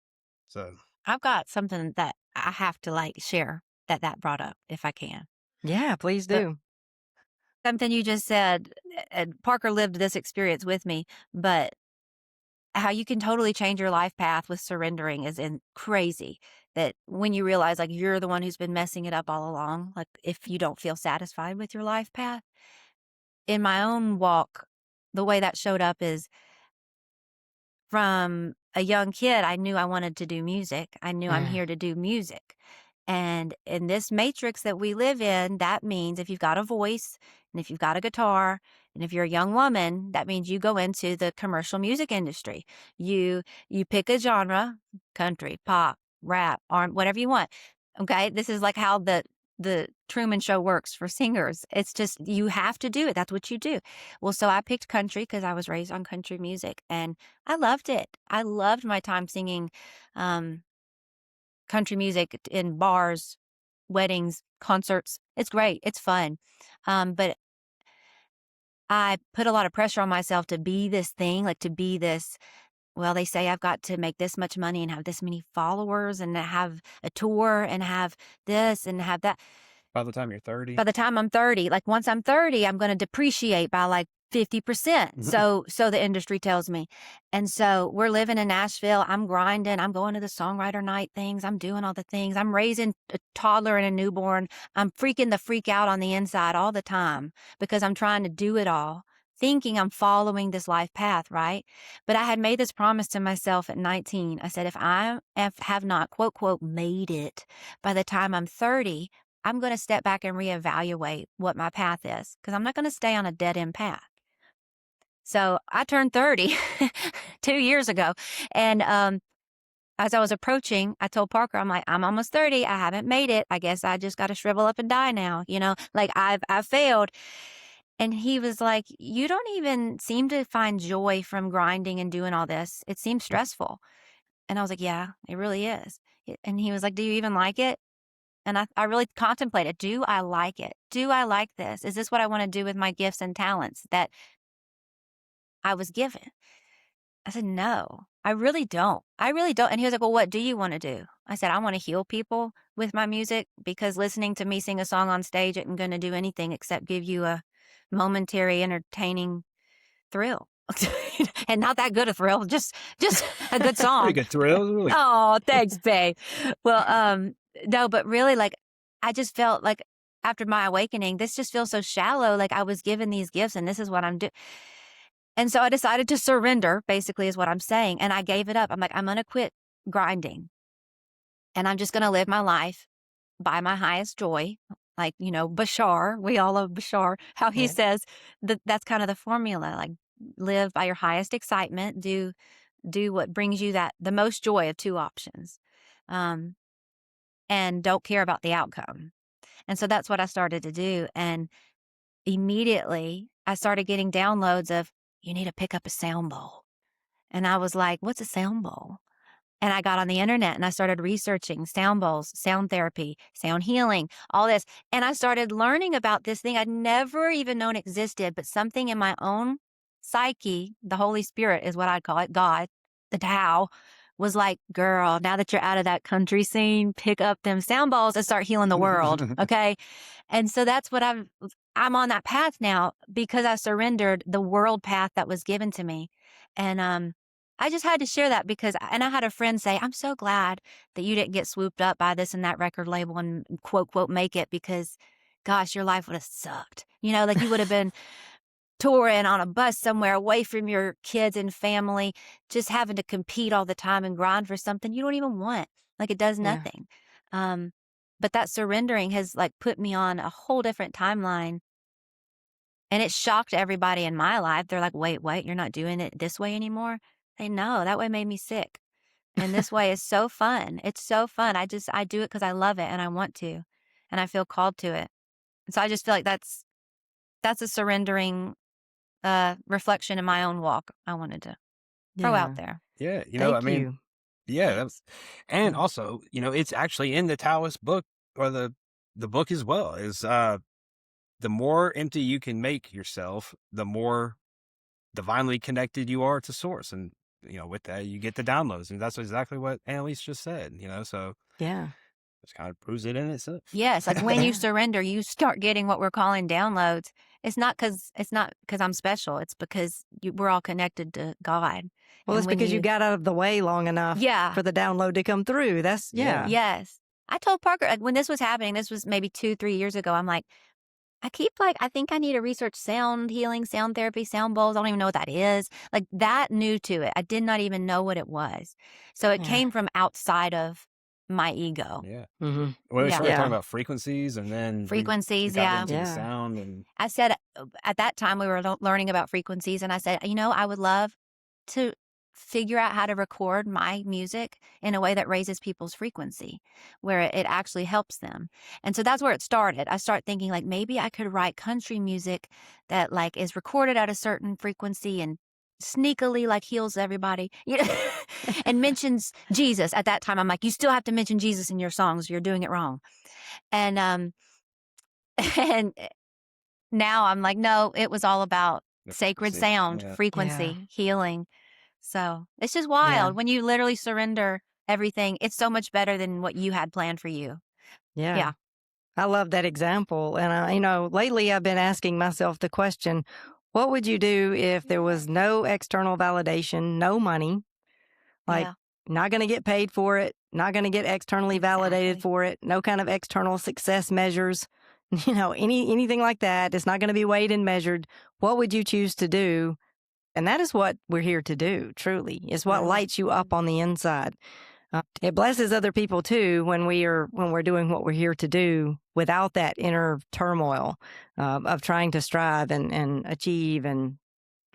So, I've got something that I have to like share that brought up if I can. Yeah, please So do. something you just said, and Parker lived this experience with me, but how you can totally change your life path with surrendering is crazy. That when you realize like you're the one who's been messing it up all along, like if you don't feel satisfied with your life path. In my own walk, the way that showed up is from a young kid, I knew I wanted to do music. I knew I'm Yeah. here to do music. And in this matrix that we live in, that means if you've got a voice and if you've got a guitar and if you're a young woman, that means you go into the commercial music industry. You pick a genre, country, pop, rap, R, whatever you want. Okay? This is like how the Truman Show works for singers. It's just you have to do it. That's what you do. Well, so I picked country because I was raised on country music and I loved it. I loved my time singing country music in bars, weddings, concerts. It's great. It's fun. But I put a lot of pressure on myself to be this thing, like to be this. Well, they say I've got to make this much money and have this many followers and have a tour and have this and have that. By the time you're 30. By the time I'm 30, like once I'm 30, I'm going to depreciate by like 50%. So the industry tells me. And so we're living in Nashville. I'm grinding. I'm going to the songwriter night things. I'm doing all the things. I'm raising a toddler and a newborn. I'm freaking the freak out on the inside all the time because I'm trying to do it all, thinking I'm following this life path, right? But I had made this promise to myself at 19. I said, if I have not, quote, quote, made it by the time I'm 30, I'm going to step back and reevaluate what my path is because I'm not going to stay on a dead end path. So I turned 30 2 years ago. And as I was approaching, I told Parker, I'm like, I'm almost 30. I haven't made it. I guess I just got to shrivel up and die now. You know, like I've failed. And he was like, you don't even seem to find joy from grinding and doing all this. It seems stressful. And I was like, yeah, it really is. And he was like, do you even like it? And I really contemplated, do I like it? Do I like this? Is this what I want to do with my gifts and talents that I was given? I said, no, I really don't. I really don't. And he was like, well, what do you want to do? I said, I want to heal people with my music because listening to me sing a song on stage isn't going to do anything except give you a momentary entertaining thrill. And not that good a thrill, just a good song. Pretty good thrill. Really. Oh, thanks, babe. Well, no, but really, like, I just felt like after my awakening, this just feels so shallow. Like I was given these gifts and this is what I'm doing. And so I decided to surrender, basically, is what I'm saying. And I gave it up. I'm like, I'm going to quit grinding and I'm just going to live my life by my highest joy. Like, you know, Bashar, we all love Bashar, how he says that that's kind of the formula, like live by your highest excitement, do what brings you the most joy of two options. And don't care about the outcome. And so that's what I started to do. And immediately I started getting downloads of, you need to pick up a sound bowl. And I was like, what's a sound bowl? And I got on the internet and I started researching sound bowls, sound therapy, sound healing, all this. And I started learning about this thing I'd never even known existed, but something in my own psyche, the Holy Spirit is what I'd call it, God, the Tao, was like, girl, now that you're out of that country scene, pick up them sound balls and start healing the world. Okay. And so that's what I'm on that path now because I surrendered the world path that was given to me. And I just had to share that and I had a friend say, I'm so glad that you didn't get swooped up by this and that record label and quote, quote, make it because gosh, your life would have sucked. You know, like you would have been touring on a bus somewhere away from your kids and family, just having to compete all the time and grind for something you don't even want. Like it does nothing. But that surrendering has like put me on a whole different timeline. And it shocked everybody in my life. They're like, wait, you're not doing it this way anymore? They know that way made me sick. And this way is so fun. It's so fun. I do it because I love it and I want to. And I feel called to it. And so I just feel like that's a surrendering reflection in my own walk I wanted to throw out there. Yeah. You know, Thank I mean, you. yeah. That was, and also, you know, it's actually in the Taoist book or the book as well is the more empty you can make yourself, the more divinely connected you are to source. And, you know, with that, you get the downloads. And that's exactly what Annelise just said, you know, so Yeah. it kind of proves it in itself. Yes, like when you surrender, you start getting what we're calling downloads. It's not because I'm special. It's because we're all connected to God. Well, it's because you got out of the way long enough for the download to come through. That's, Yes. I told Parker, like, when this was happening, this was maybe 2-3 years ago, I'm like, I think I need to research sound healing, sound therapy, sound bowls. I don't even know what that is. Like that new to it. I did not even know what it was. So it came from outside of my ego. Yeah. Mm-hmm. Well, we Yeah. started Yeah. talking about frequencies, and then we Frequencies, got yeah. into Yeah. the sound, and I said at that time we were learning about frequencies, and I said, I would love to figure out how to record my music in a way that raises people's frequency, where it actually helps them. And so that's where it started. I started thinking like maybe I could write country music that like is recorded at a certain frequency and sneakily like heals everybody, and mentions Jesus. At that time, I'm like, you still have to mention Jesus in your songs. You're doing it wrong. And and now I'm like, no, it was all about the sacred frequency. sound, Yeah. frequency, healing. So it's just Yeah. wild when you literally surrender everything. It's so much better than what you had planned for you. Yeah. Yeah. I love that example. And, lately I've been asking myself the question, what would you do if there was no external validation, no money, like Yeah. not going to get paid for it, not going to get externally validated Exactly. for it, no kind of external success measures, anything like that. It's not going to be weighed and measured. What would you choose to do? And that is what we're here to do, truly. It's what Mhm. lights you up on the inside. It blesses other people too when we're doing what we're here to do without that inner turmoil of trying to strive and achieve and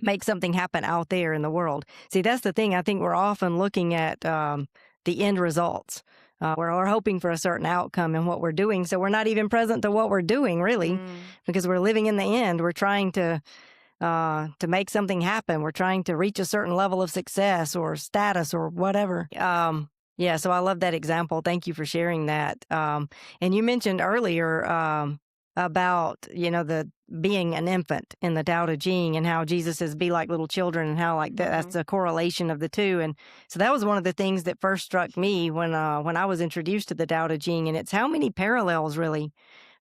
make something happen out there in the world. See, that's the thing. I think we're often looking at the end results. We're hoping for a certain outcome in what we're doing, so we're not even present to what we're doing, really, because we're living in the end. We're trying to make something happen. We're trying to reach a certain level of success or status or whatever. Yeah, so I love that example. Thank you for sharing that. And you mentioned earlier about, the being an infant in the Tao Te Ching and how Jesus says, be like little children, and how like that's a correlation of the two. And so that was one of the things that first struck me when I was introduced to the Tao Te Ching, and it's how many parallels really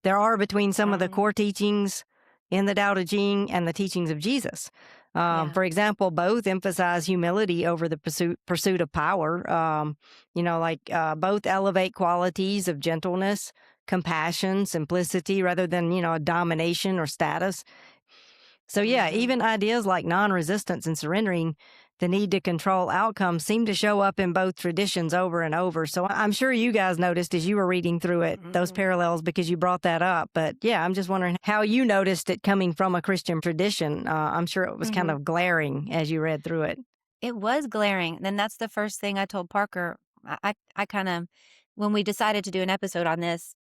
there are between some of the core teachings in the Tao Te Ching and the teachings of Jesus. Yeah. For example, both emphasize humility over the pursuit of power. Both elevate qualities of gentleness, compassion, simplicity, rather than, a domination or status. So yeah, even ideas like non-resistance and surrendering the need to control outcomes seem to show up in both traditions over and over. So I'm sure you guys noticed as you were reading through it, those parallels, because you brought that up. But yeah, I'm just wondering how you noticed it coming from a Christian tradition. I'm sure it was kind of glaring as you read through it. It was glaring. And that's the first thing I told Parker. I kind of, when we decided to do an episode on this,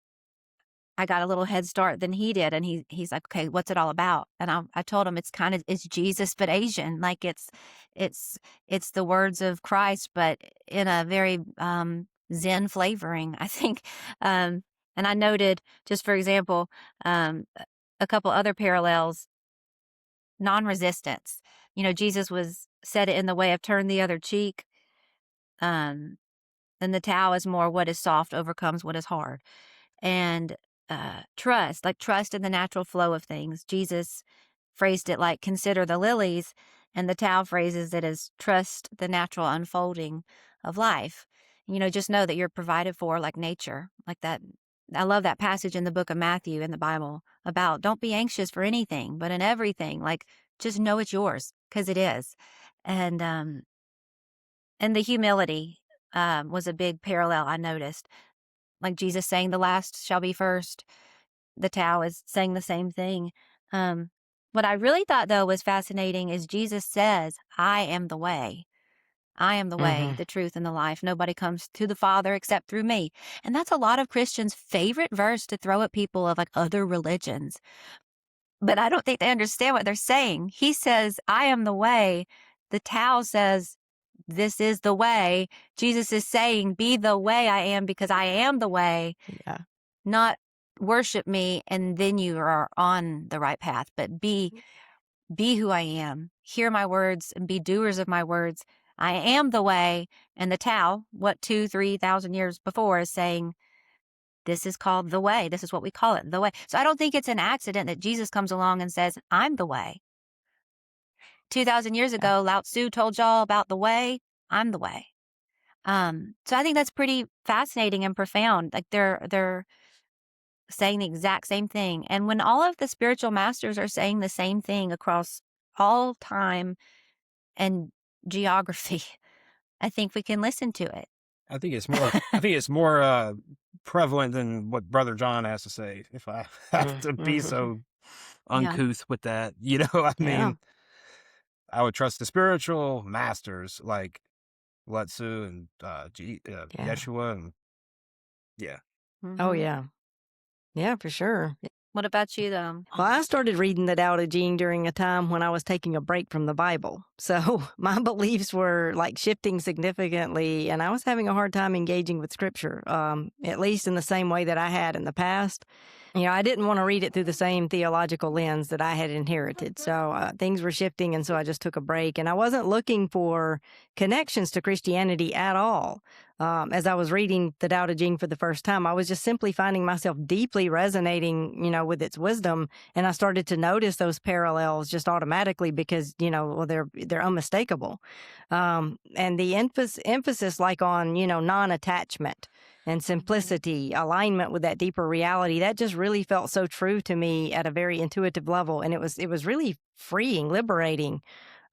I got a little head start than he did. And he's like, okay, what's it all about? And I told him it's Jesus, but Asian. Like it's the words of Christ, but in a very Zen flavoring, I think. And I noted, just for example, a couple other parallels. Non-resistance. Jesus was said it in the way of turn the other cheek. And the Tao is more what is soft overcomes what is hard. And trust in the natural flow of things. Jesus phrased it like consider the lilies, and the Tao phrases it as trust the natural unfolding of life. Just know that you're provided for like nature, like that. I love that passage in the book of Matthew in the Bible about don't be anxious for anything, but in everything, like just know it's yours because it is. And the humility was a big parallel I noticed. Like Jesus saying the last shall be first. The Tao is saying the same thing. What I really thought, though, was fascinating is Jesus says, I am the way. I am the way, the truth, and the life. Nobody comes to the Father except through me. And that's a lot of Christians' favorite verse to throw at people of like other religions. But I don't think they understand what they're saying. He says, I am the way. The Tao says, this is the way. Jesus is saying, be the way I am because I am the way. Yeah. Not worship me and then you are on the right path, but be who I am. Hear my words and be doers of my words. I am the way. And the Tao, what 2,000-3,000 years before, is saying, this is called the way. This is what we call it, the way. So I don't think it's an accident that Jesus comes along and says, I'm the way. 2,000 years ago, Lao Tzu told y'all about the way. I'm the way. So I think that's pretty fascinating and profound. Like they're saying the exact same thing. And when all of the spiritual masters are saying the same thing across all time and geography, I think we can listen to it. I think it's more. I think it's more prevalent than what Brother John has to say. If I have to be Mhm. so Yeah. uncouth with that, you know, I Yeah. mean, I would trust the spiritual masters like Letsu and Yeah. Yeshua, and yeah, Oh, Mhm. yeah. Yeah, for sure. What about you, though? Well, I started reading the Tao Te Ching during a time when I was taking a break from the Bible. So my beliefs were like shifting significantly, and I was having a hard time engaging with scripture, at least in the same way that I had in the past. I didn't want to read it through the same theological lens that I had inherited. So things were shifting, and so I just took a break. And I wasn't looking for connections to Christianity at all. As I was reading the Tao Te Ching for the first time, I was just simply finding myself deeply resonating, with its wisdom, and I started to notice those parallels just automatically because, well, they're unmistakable. And the emphasis like on, non-attachment and simplicity, alignment with that deeper reality, that just really felt so true to me at a very intuitive level. And it was really freeing, liberating.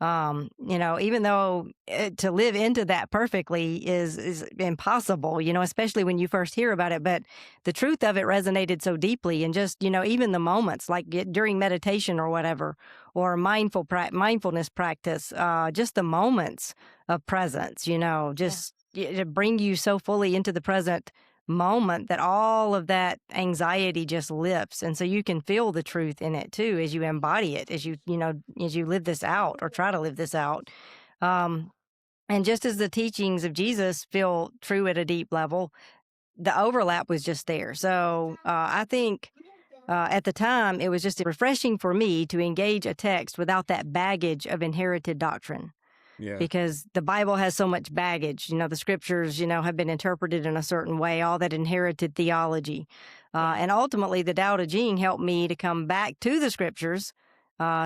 Even though to live into that perfectly is impossible, especially when you first hear about it. But the truth of it resonated so deeply, and just even the moments like during meditation or whatever, or mindfulness practice, just the moments of presence, just to bring you so fully into the present moment that all of that anxiety just lifts, and so you can feel the truth in it too as you embody it, as you live this out or try to live this out. um and just as the teachings of Jesus feel true at a deep level, the overlap was just there. So I think at the time it was just refreshing for me to engage a text without that baggage of inherited doctrine, yeah, because the Bible has so much baggage. The scriptures, have been interpreted in a certain way, all that inherited theology. And ultimately, the Tao Te Ching helped me to come back to the scriptures,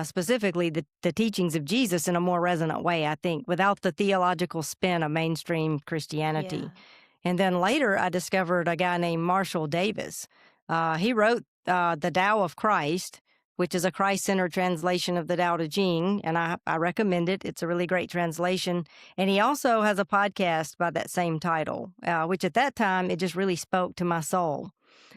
specifically the teachings of Jesus, in a more resonant way, I think, without the theological spin of mainstream Christianity. And then later, I discovered a guy named Marshall Davis. He wrote The Tao of Christ, which is a Christ-centered translation of the Tao Te Ching, and I recommend it. It's a really great translation. And he also has a podcast by that same title, which at that time, it just really spoke to my soul.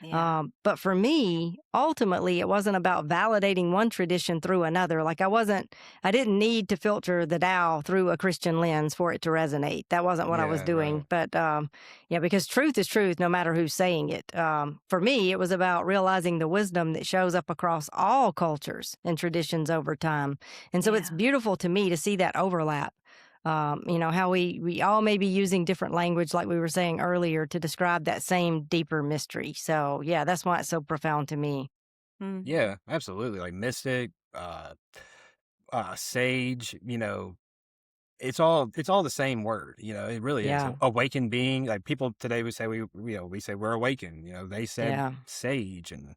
But for me, ultimately, it wasn't about validating one tradition through another. Like I didn't need to filter the Tao through a Christian lens for it to resonate. That wasn't what I was yeah, doing. right. But yeah, because truth is truth, no matter who's saying it. For me, it was about realizing the wisdom that shows up across all cultures and traditions over time. And so it's beautiful to me to see that overlap. How we all may be using different language, like we were saying earlier, to describe that same deeper mystery. So yeah, that's why it's so profound to me. Yeah, absolutely. Like mystic, sage. It's all the same word. It really is. Yeah, Awakened being. Like people today would say we say we're awakened. They said yeah, sage and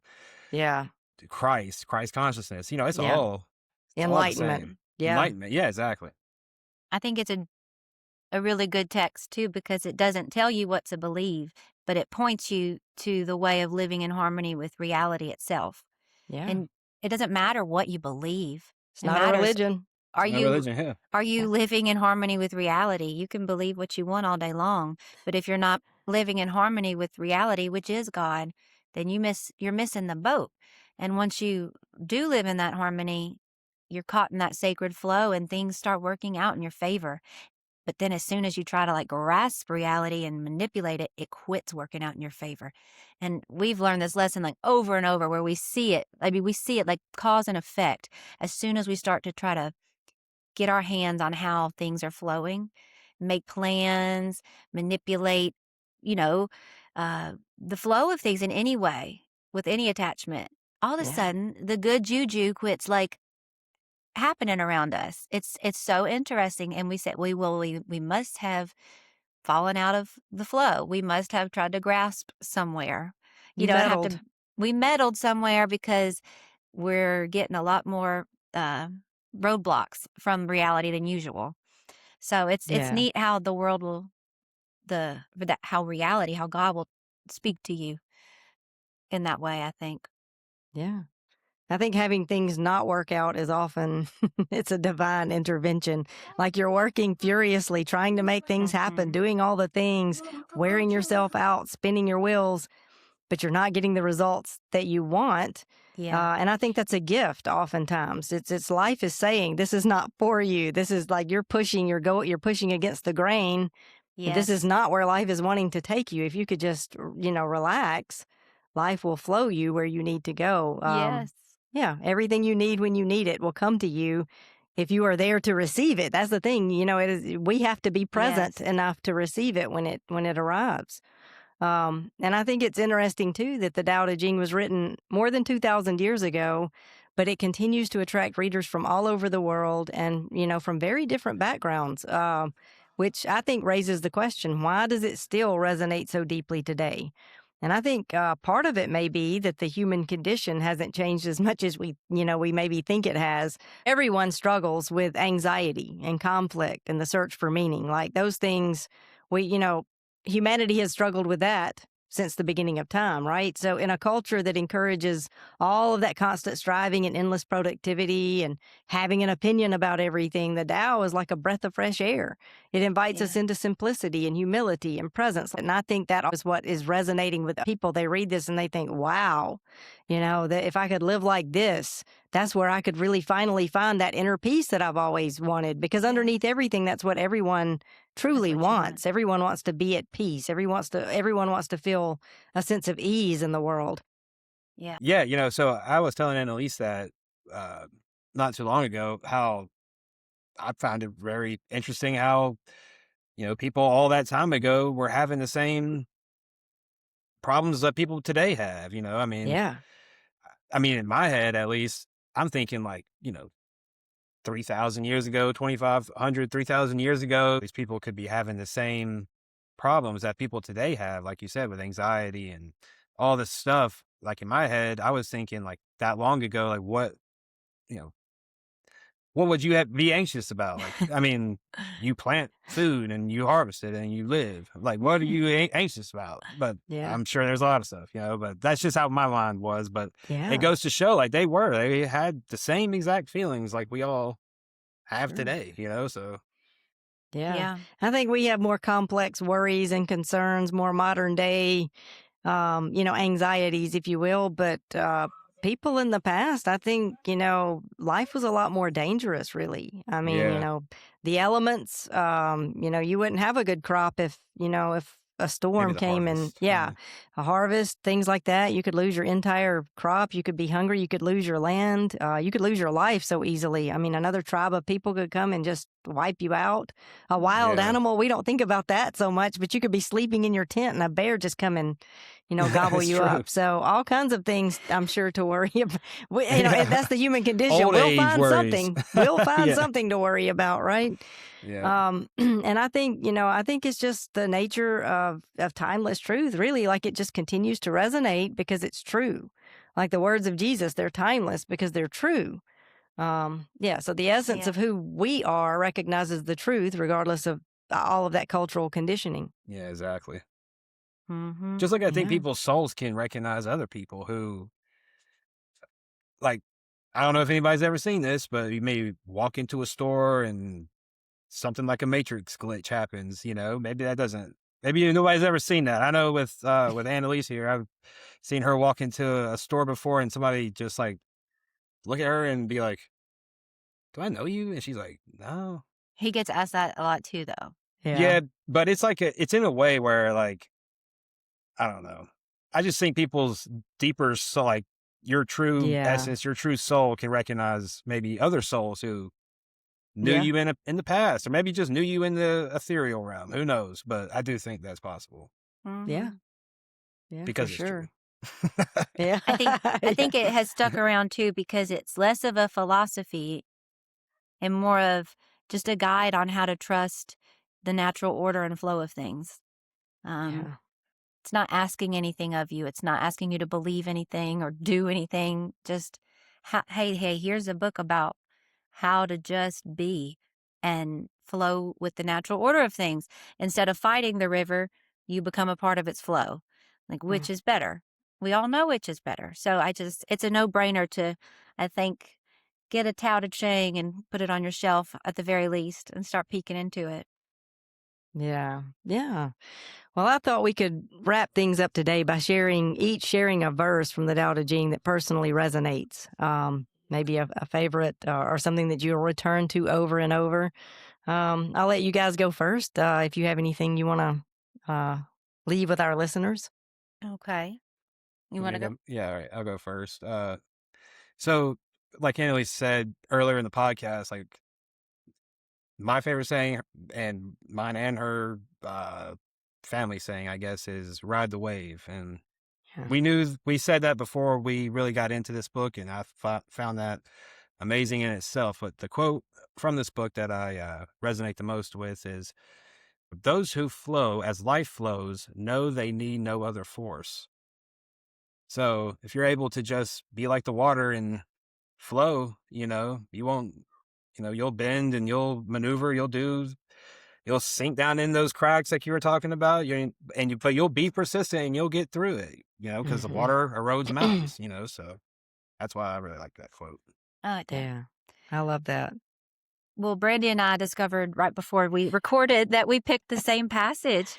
yeah, Christ consciousness. It's yeah. all the same. Enlightenment. Yeah, Enlightenment. Yeah, exactly. I think it's a really good text too, because it doesn't tell you what to believe, but it points you to the way of living in harmony with reality itself. yeah. And it doesn't matter what you believe. It's It not a matters, religion. are It's no you religion. Yeah. are you living in harmony with reality? You can believe what you want all day long, but if you're not living in harmony with reality, which is God, then you're missing the boat. And once you do live in that harmony, you're caught in that sacred flow and things start working out in your favor. But then as soon as you try to like grasp reality and manipulate it, it quits working out in your favor. And we've learned this lesson like over and over, where we see it. I mean, we see it like cause and effect. As soon as we start to try to get our hands on how things are flowing, make plans, manipulate, you know, the flow of things in any way with any attachment, all of a Yeah, sudden the good juju quits like happening around us. It's so interesting. And we said we must have fallen out of the flow. We must have tried to grasp somewhere. you It have to meddled. we meddled somewhere because we're getting a lot more roadblocks from reality than usual. So it's Yeah, neat how the world will how God will speak to you in that way, I think. yeah. I think having things not work out is often it's a divine intervention. Like you're working furiously, trying to make things happen, doing all the things, wearing yourself out, spinning your wheels, but you're not getting the results that you want. Yeah. And I think that's a gift. Oftentimes, it's life is saying this is not for you. This is like you're pushing against the grain. This is Yes. not where life is wanting to take you. If you could just, relax, life will flow you where you need to go. Yes. Yeah, everything you need when you need it will come to you if you are there to receive it. That's the thing, we have to be present Yes. enough to receive it when it arrives. And I think it's interesting too that the Tao Te Ching was written more than 2,000 years ago, but it continues to attract readers from all over the world and, from very different backgrounds, which I think raises the question, why does it still resonate so deeply today? And I think part of it may be that the human condition hasn't changed as much as we maybe think it has. Everyone struggles with anxiety and conflict and the search for meaning. Like those things, humanity has struggled with that since the beginning of time, right? So in a culture that encourages all of that constant striving and endless productivity and having an opinion about everything, the Tao is like a breath of fresh air. It invites us Yeah. into simplicity and humility and presence. And I think that is what is resonating with people. They read this and they think, wow, that if I could live like this, that's where I could really finally find that inner peace that I've always wanted. Because underneath everything, that's what everyone truly what you want. wants. Everyone wants to be at peace. Everyone wants to feel a sense of ease in the world. Yeah. Yeah, so I was telling Annelise that not too long ago how I found it very interesting how, people all that time ago were having the same problems that people today have, Yeah. I mean, in my head, at least, I'm thinking like, 3,000 years ago, 2,500, 3,000 years ago, these people could be having the same problems that people today have, like you said, with anxiety and all this stuff. Like in my head, I was thinking like that long ago, like you know, what would you be anxious about? Like, I mean, you plant food and you harvest it and you live. Like, what are you anxious about? But Yeah. I'm sure there's a lot of stuff, but that's just how my mind was. But it Yeah. goes to show like they had the same exact feelings like we all have Sure. today, so. Yeah. Yeah. I think we have more complex worries and concerns, more modern day anxieties, if you will. But people in the past, I think, life was a lot more dangerous, really. I mean, Yeah, the elements, you wouldn't have a good crop if a maybe storm the came and, harvest. yeah, Yeah. a harvest, things like that. You could lose your entire crop. You could be hungry. You could lose your land. You could lose your life so easily. I mean, another tribe of people could come and just wipe you out. A wild Yeah. animal, we don't think about that so much, but you could be sleeping in your tent and a bear just come and gobble It's you true. up. So all kinds of things I'm sure to worry about. Yeah. That's the human condition. Old We'll age find worries. something. We'll find Yeah. something to worry about, right? Yeah. And I think it's just the nature of timeless truth, really. Like it just continues to resonate because it's true. Like the words of Jesus, they're timeless because they're true. Yeah. So the essence Yeah. of who we are recognizes the truth, regardless of all of that cultural conditioning. Yeah, exactly. Mm-hmm. Just like I think Yeah. people's souls can recognize other people who, like, I don't know if anybody's ever seen this, but you may walk into a store and something like a Matrix glitch happens, maybe nobody's ever seen that. I know with Annelise here, I've seen her walk into a store before and somebody just like look at her and be like, "Do I know you?" And she's like, "No." He gets asked that a lot too, though. Yeah. Yeah, but it's like it's in a way where like I don't know. I just think people's deeper soul, like your true Yeah. essence, your true soul, can recognize maybe other souls who knew Yeah. you in the past, or maybe just knew you in the ethereal realm. Who knows? But I do think that's possible Yeah. Mm-hmm. Yeah, for because it's true. sure. Yeah. I think it has stuck around too because it's less of a philosophy and more of just a guide on how to trust the natural order and flow of things. Yeah. It's not asking anything of you. It's not asking you to believe anything or do anything. Just, hey, here's a book about how to just be and flow with the natural order of things. Instead of fighting the river, you become a part of its flow. Like, which is better? we all know which is better. So it's a no-brainer to, I think, get a Tao Te Ching and put it on your shelf at the very least and start peeking into it. Yeah. Yeah. Well, I thought we could wrap things up today by sharing a verse from the Tao Te Ching that personally resonates. Maybe a favorite or something that you'll return to over and over. I'll let you guys go first if you have anything you want to leave with our listeners. Okay. You want to go? Yeah, all right. I'll go first. So, like Annelise said earlier in the podcast, like my favorite saying, and mine and her family saying, I guess, is "ride the wave." And Yeah. we said that before we really got into this book, and I found that amazing in itself. But the quote from this book that I resonate the most with is, "Those who flow as life flows know they need no other force." So if you're able to just be like the water and flow, you won't, you'll bend and you'll maneuver, you'll sink down in those cracks like you were talking about. But you'll be persistent and you'll get through it, because the water erodes mountains, so that's why I really like that quote. I like that. Yeah. I love that. Well, Brandy and I discovered right before we recorded that we picked the same passage.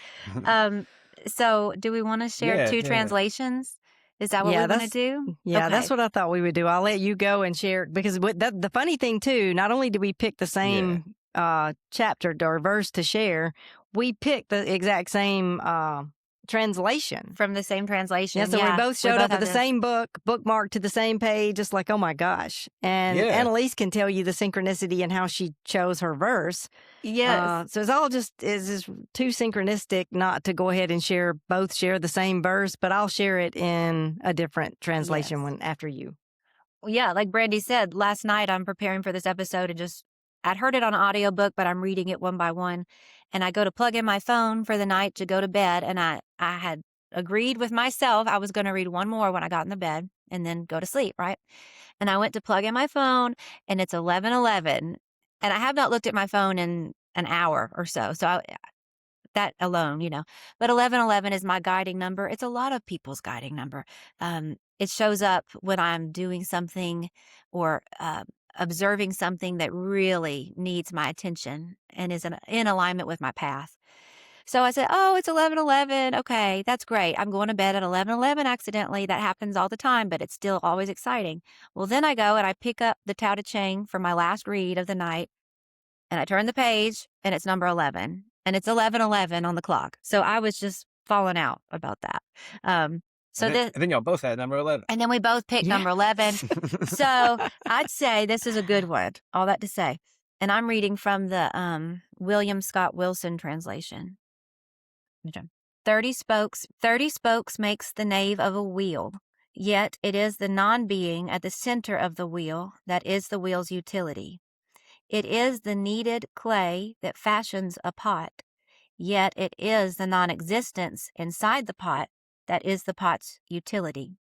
So do we want to share two translations? Is that what we want to do? Yeah, Okay. that's what I thought we would do. I'll let you go and share because the funny thing too, not only did we pick the same chapter or verse to share, we picked the exact same translation. From the same translation. Yeah, so we both showed up with the same book, bookmarked to the same page, just like, oh my gosh. And Annelise can tell you the synchronicity and how she chose her verse. Yes. So it's all just too synchronistic not to go ahead and share the same verse, but I'll share it in a different translation after you. Yeah, like Brandy said, last night I'm preparing for this episode and I'd heard it on audiobook, but I'm reading it one by one. And I go to plug in my phone for the night to go to bed. And I had agreed with myself I was going to read one more when I got in the bed and then go to sleep, right? And I went to plug in my phone and it's 11:11. And I have not looked at my phone in an hour or so. So that alone, But 11:11 is my guiding number. It's a lot of people's guiding number. It shows up when I'm doing something or observing something that really needs my attention and is in alignment with my path. So I said, oh, it's 11:11. Okay, that's great. I'm going to bed at 11:11 accidentally. That happens all the time, but it's still always exciting. Well, then I go and I pick up the Tao Te Ching for my last read of the night, and I turn the page, and it's number 11, and it's 11:11 on the clock. So I was just falling out about that. I think y'all both had number 11. And then we both picked number 11. So I'd say this is a good one. All that to say. And I'm reading from the William Scott Wilson translation. 30 spokes makes the nave of a wheel, yet it is the non-being at the center of the wheel that is the wheel's utility. It is the kneaded clay that fashions a pot, yet it is the non-existence inside the pot that is the pot's utility.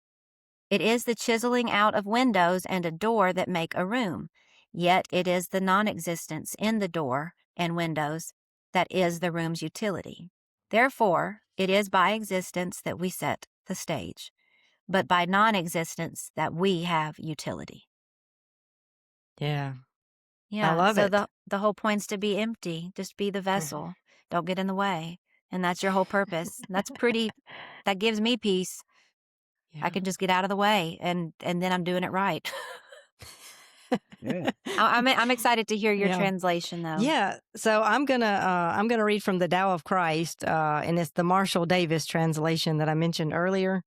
It is the chiseling out of windows and a door that make a room, yet it is the non-existence in the door and windows that is the room's utility. Therefore, it is by existence that we set the stage, but by non-existence that we have utility. Yeah. Yeah, I love it. So the whole point's to be empty, just be the vessel. Don't get in the way. And that's your whole purpose. That gives me peace. Yeah. I can just get out of the way and then I'm doing it right. Yeah. I'm excited to hear your translation though. Yeah. So I'm gonna read from the Tao of Christ, and it's the Marshall Davis translation that I mentioned earlier.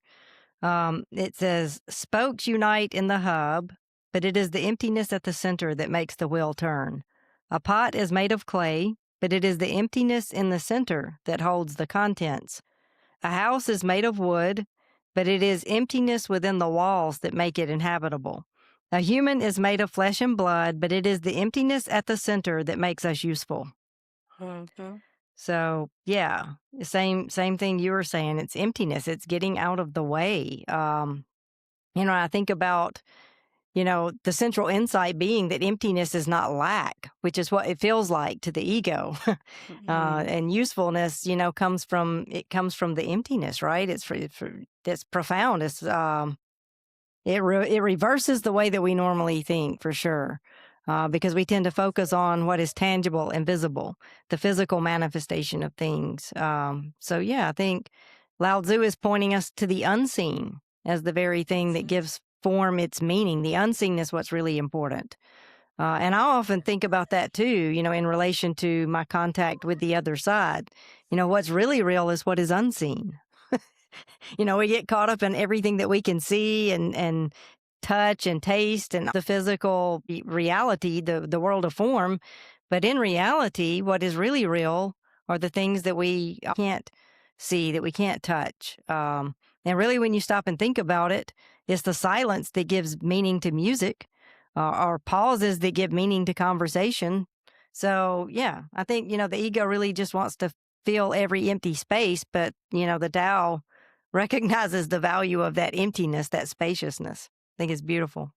It says, "Spokes unite in the hub, but it is the emptiness at the center that makes the wheel turn. A pot is made of clay, but it is the emptiness in the center that holds the contents. A house is made of wood, but it is emptiness within the walls that make it inhabitable. A human is made of flesh and blood, but it is the emptiness at the center that makes us useful." Mm-hmm. So, yeah, same thing you were saying. It's emptiness. It's getting out of the way. I think about, the central insight being that emptiness is not lack, which is what it feels like to the ego. And usefulness, comes from the emptiness, right? It's for that's profound. It reverses the way that we normally think, for sure, because we tend to focus on what is tangible and visible, the physical manifestation of things. So, yeah, I think Lao Tzu is pointing us to the unseen as the very thing that gives form its meaning. The unseen is what's really important. And I often think about that too, in relation to my contact with the other side. What's really real is what is unseen. We get caught up in everything that we can see and touch and taste and the physical reality, the world of form. But in reality, what is really real are the things that we can't see, that we can't touch. And really, when you stop and think about it, it's the silence that gives meaning to music, or pauses that give meaning to conversation. So, yeah, I think, the ego really just wants to fill every empty space, but, the Tao recognizes the value of that emptiness, that spaciousness. I think it's beautiful.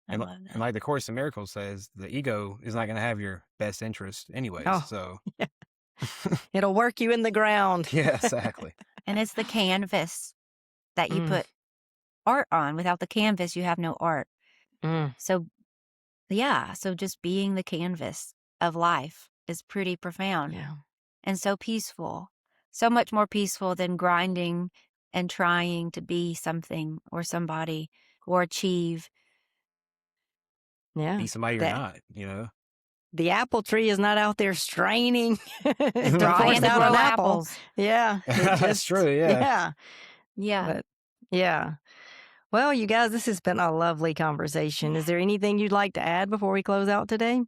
And like the Course in Miracles says, the ego is not going to have your best interest anyways. Oh, so yeah. It'll work you in the ground. Yeah, exactly. And it's the canvas that you put art on. Without the canvas, you have no art. So, yeah, so just being the canvas of life is pretty profound. Yeah. And so peaceful, so much more peaceful than grinding and trying to be something or somebody or achieve. Yeah. Be somebody you're not, The apple tree is not out there straining to Trying force to out grow an apple. apples. Yeah. That's true, yeah. Yeah. Yeah. But, yeah. Well, you guys, this has been a lovely conversation. Is there anything you'd like to add before we close out today?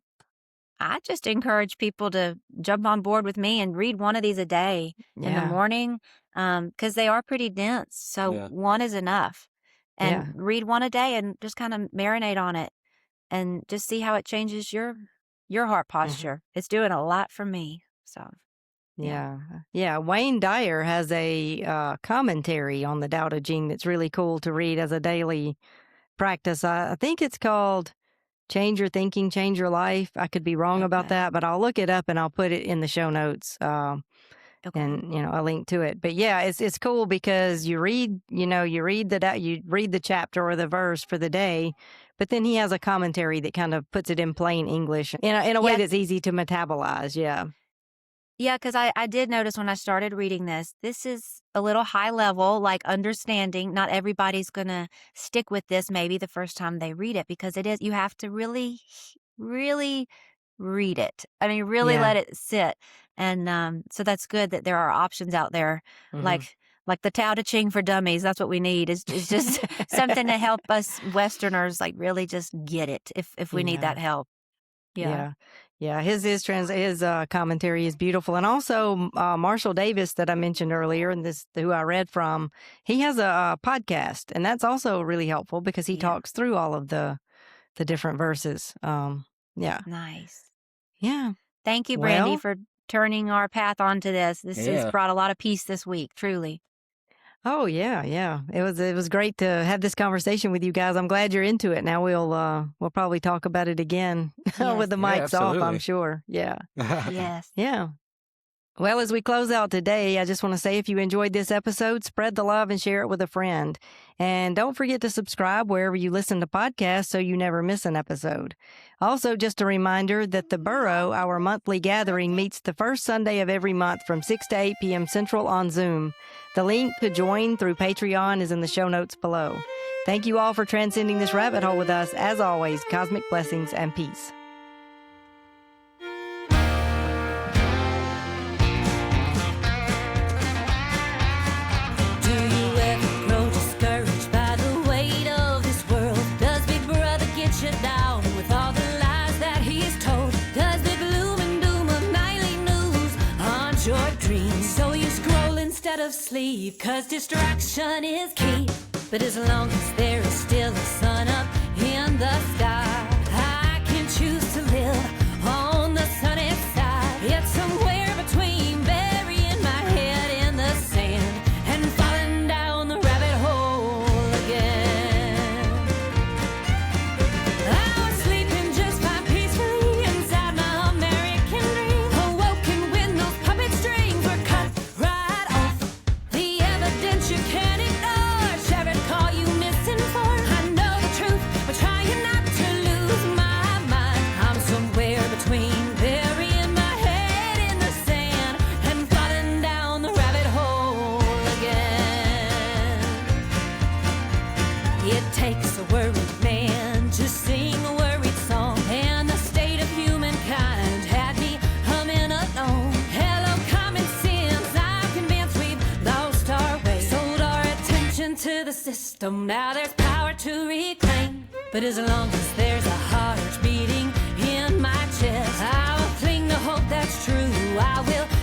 I just encourage people to jump on board with me and read one of these a day in the morning, because they are pretty dense. So one is enough. And read one a day and just kind of marinate on it and just see how it changes your heart posture. It's doing a lot for me. So, yeah. Wayne Dyer has a commentary on the Tao Te Ching that's really cool to read as a daily practice. I think it's called Change Your Thinking, Change Your Life. I could be wrong about that, but I'll look it up and I'll put it in the show notes. And a link to it. But yeah, it's cool because you read the chapter or the verse for the day, but then he has a commentary that kind of puts it in plain English in a way that's easy to metabolize. Yeah, because I did notice when I started reading this is a little high level, like understanding. Not everybody's going to stick with this maybe the first time they read it, because you have to really, really read it. I mean, really let it sit. And so that's good that there are options out there, like the Tao Te Ching for dummies. That's what we need is just something to help us Westerners like really just get it if we need that help. Yeah. His commentary is beautiful, and also Marshall Davis that I mentioned earlier, and who I read from, he has a podcast, and that's also really helpful because he talks through all of the different verses. Nice. Yeah. Thank you, Brandy, for turning our path onto this. This has brought a lot of peace this week, truly. Oh, yeah. It was great to have this conversation with you guys. I'm glad you're into it. Now we'll probably talk about it again with the mics off, I'm sure. Yeah. Yes. Yeah. Well, as we close out today, I just want to say if you enjoyed this episode, spread the love and share it with a friend. And don't forget to subscribe wherever you listen to podcasts so you never miss an episode. Also, just a reminder that the Burrow, our monthly gathering, meets the first Sunday of every month from 6 to 8 p.m. Central on Zoom. The link to join through Patreon is in the show notes below. Thank you all for transcending this rabbit hole with us. As always, cosmic blessings and peace. Of sleep, 'cause distraction is key. But as long as there is still a sun up in the sky, I can choose to live on the sunny side. It's somewhere between burying my head in the sand and falling down the rabbit hole again. I was sleeping just fine peacefully inside my American dream, awoken when those puppet strings were cut right off. You can't ignore. Don't now there's power to reclaim, but as long as there's a heart beating in my chest, I will cling to hope that's true. I will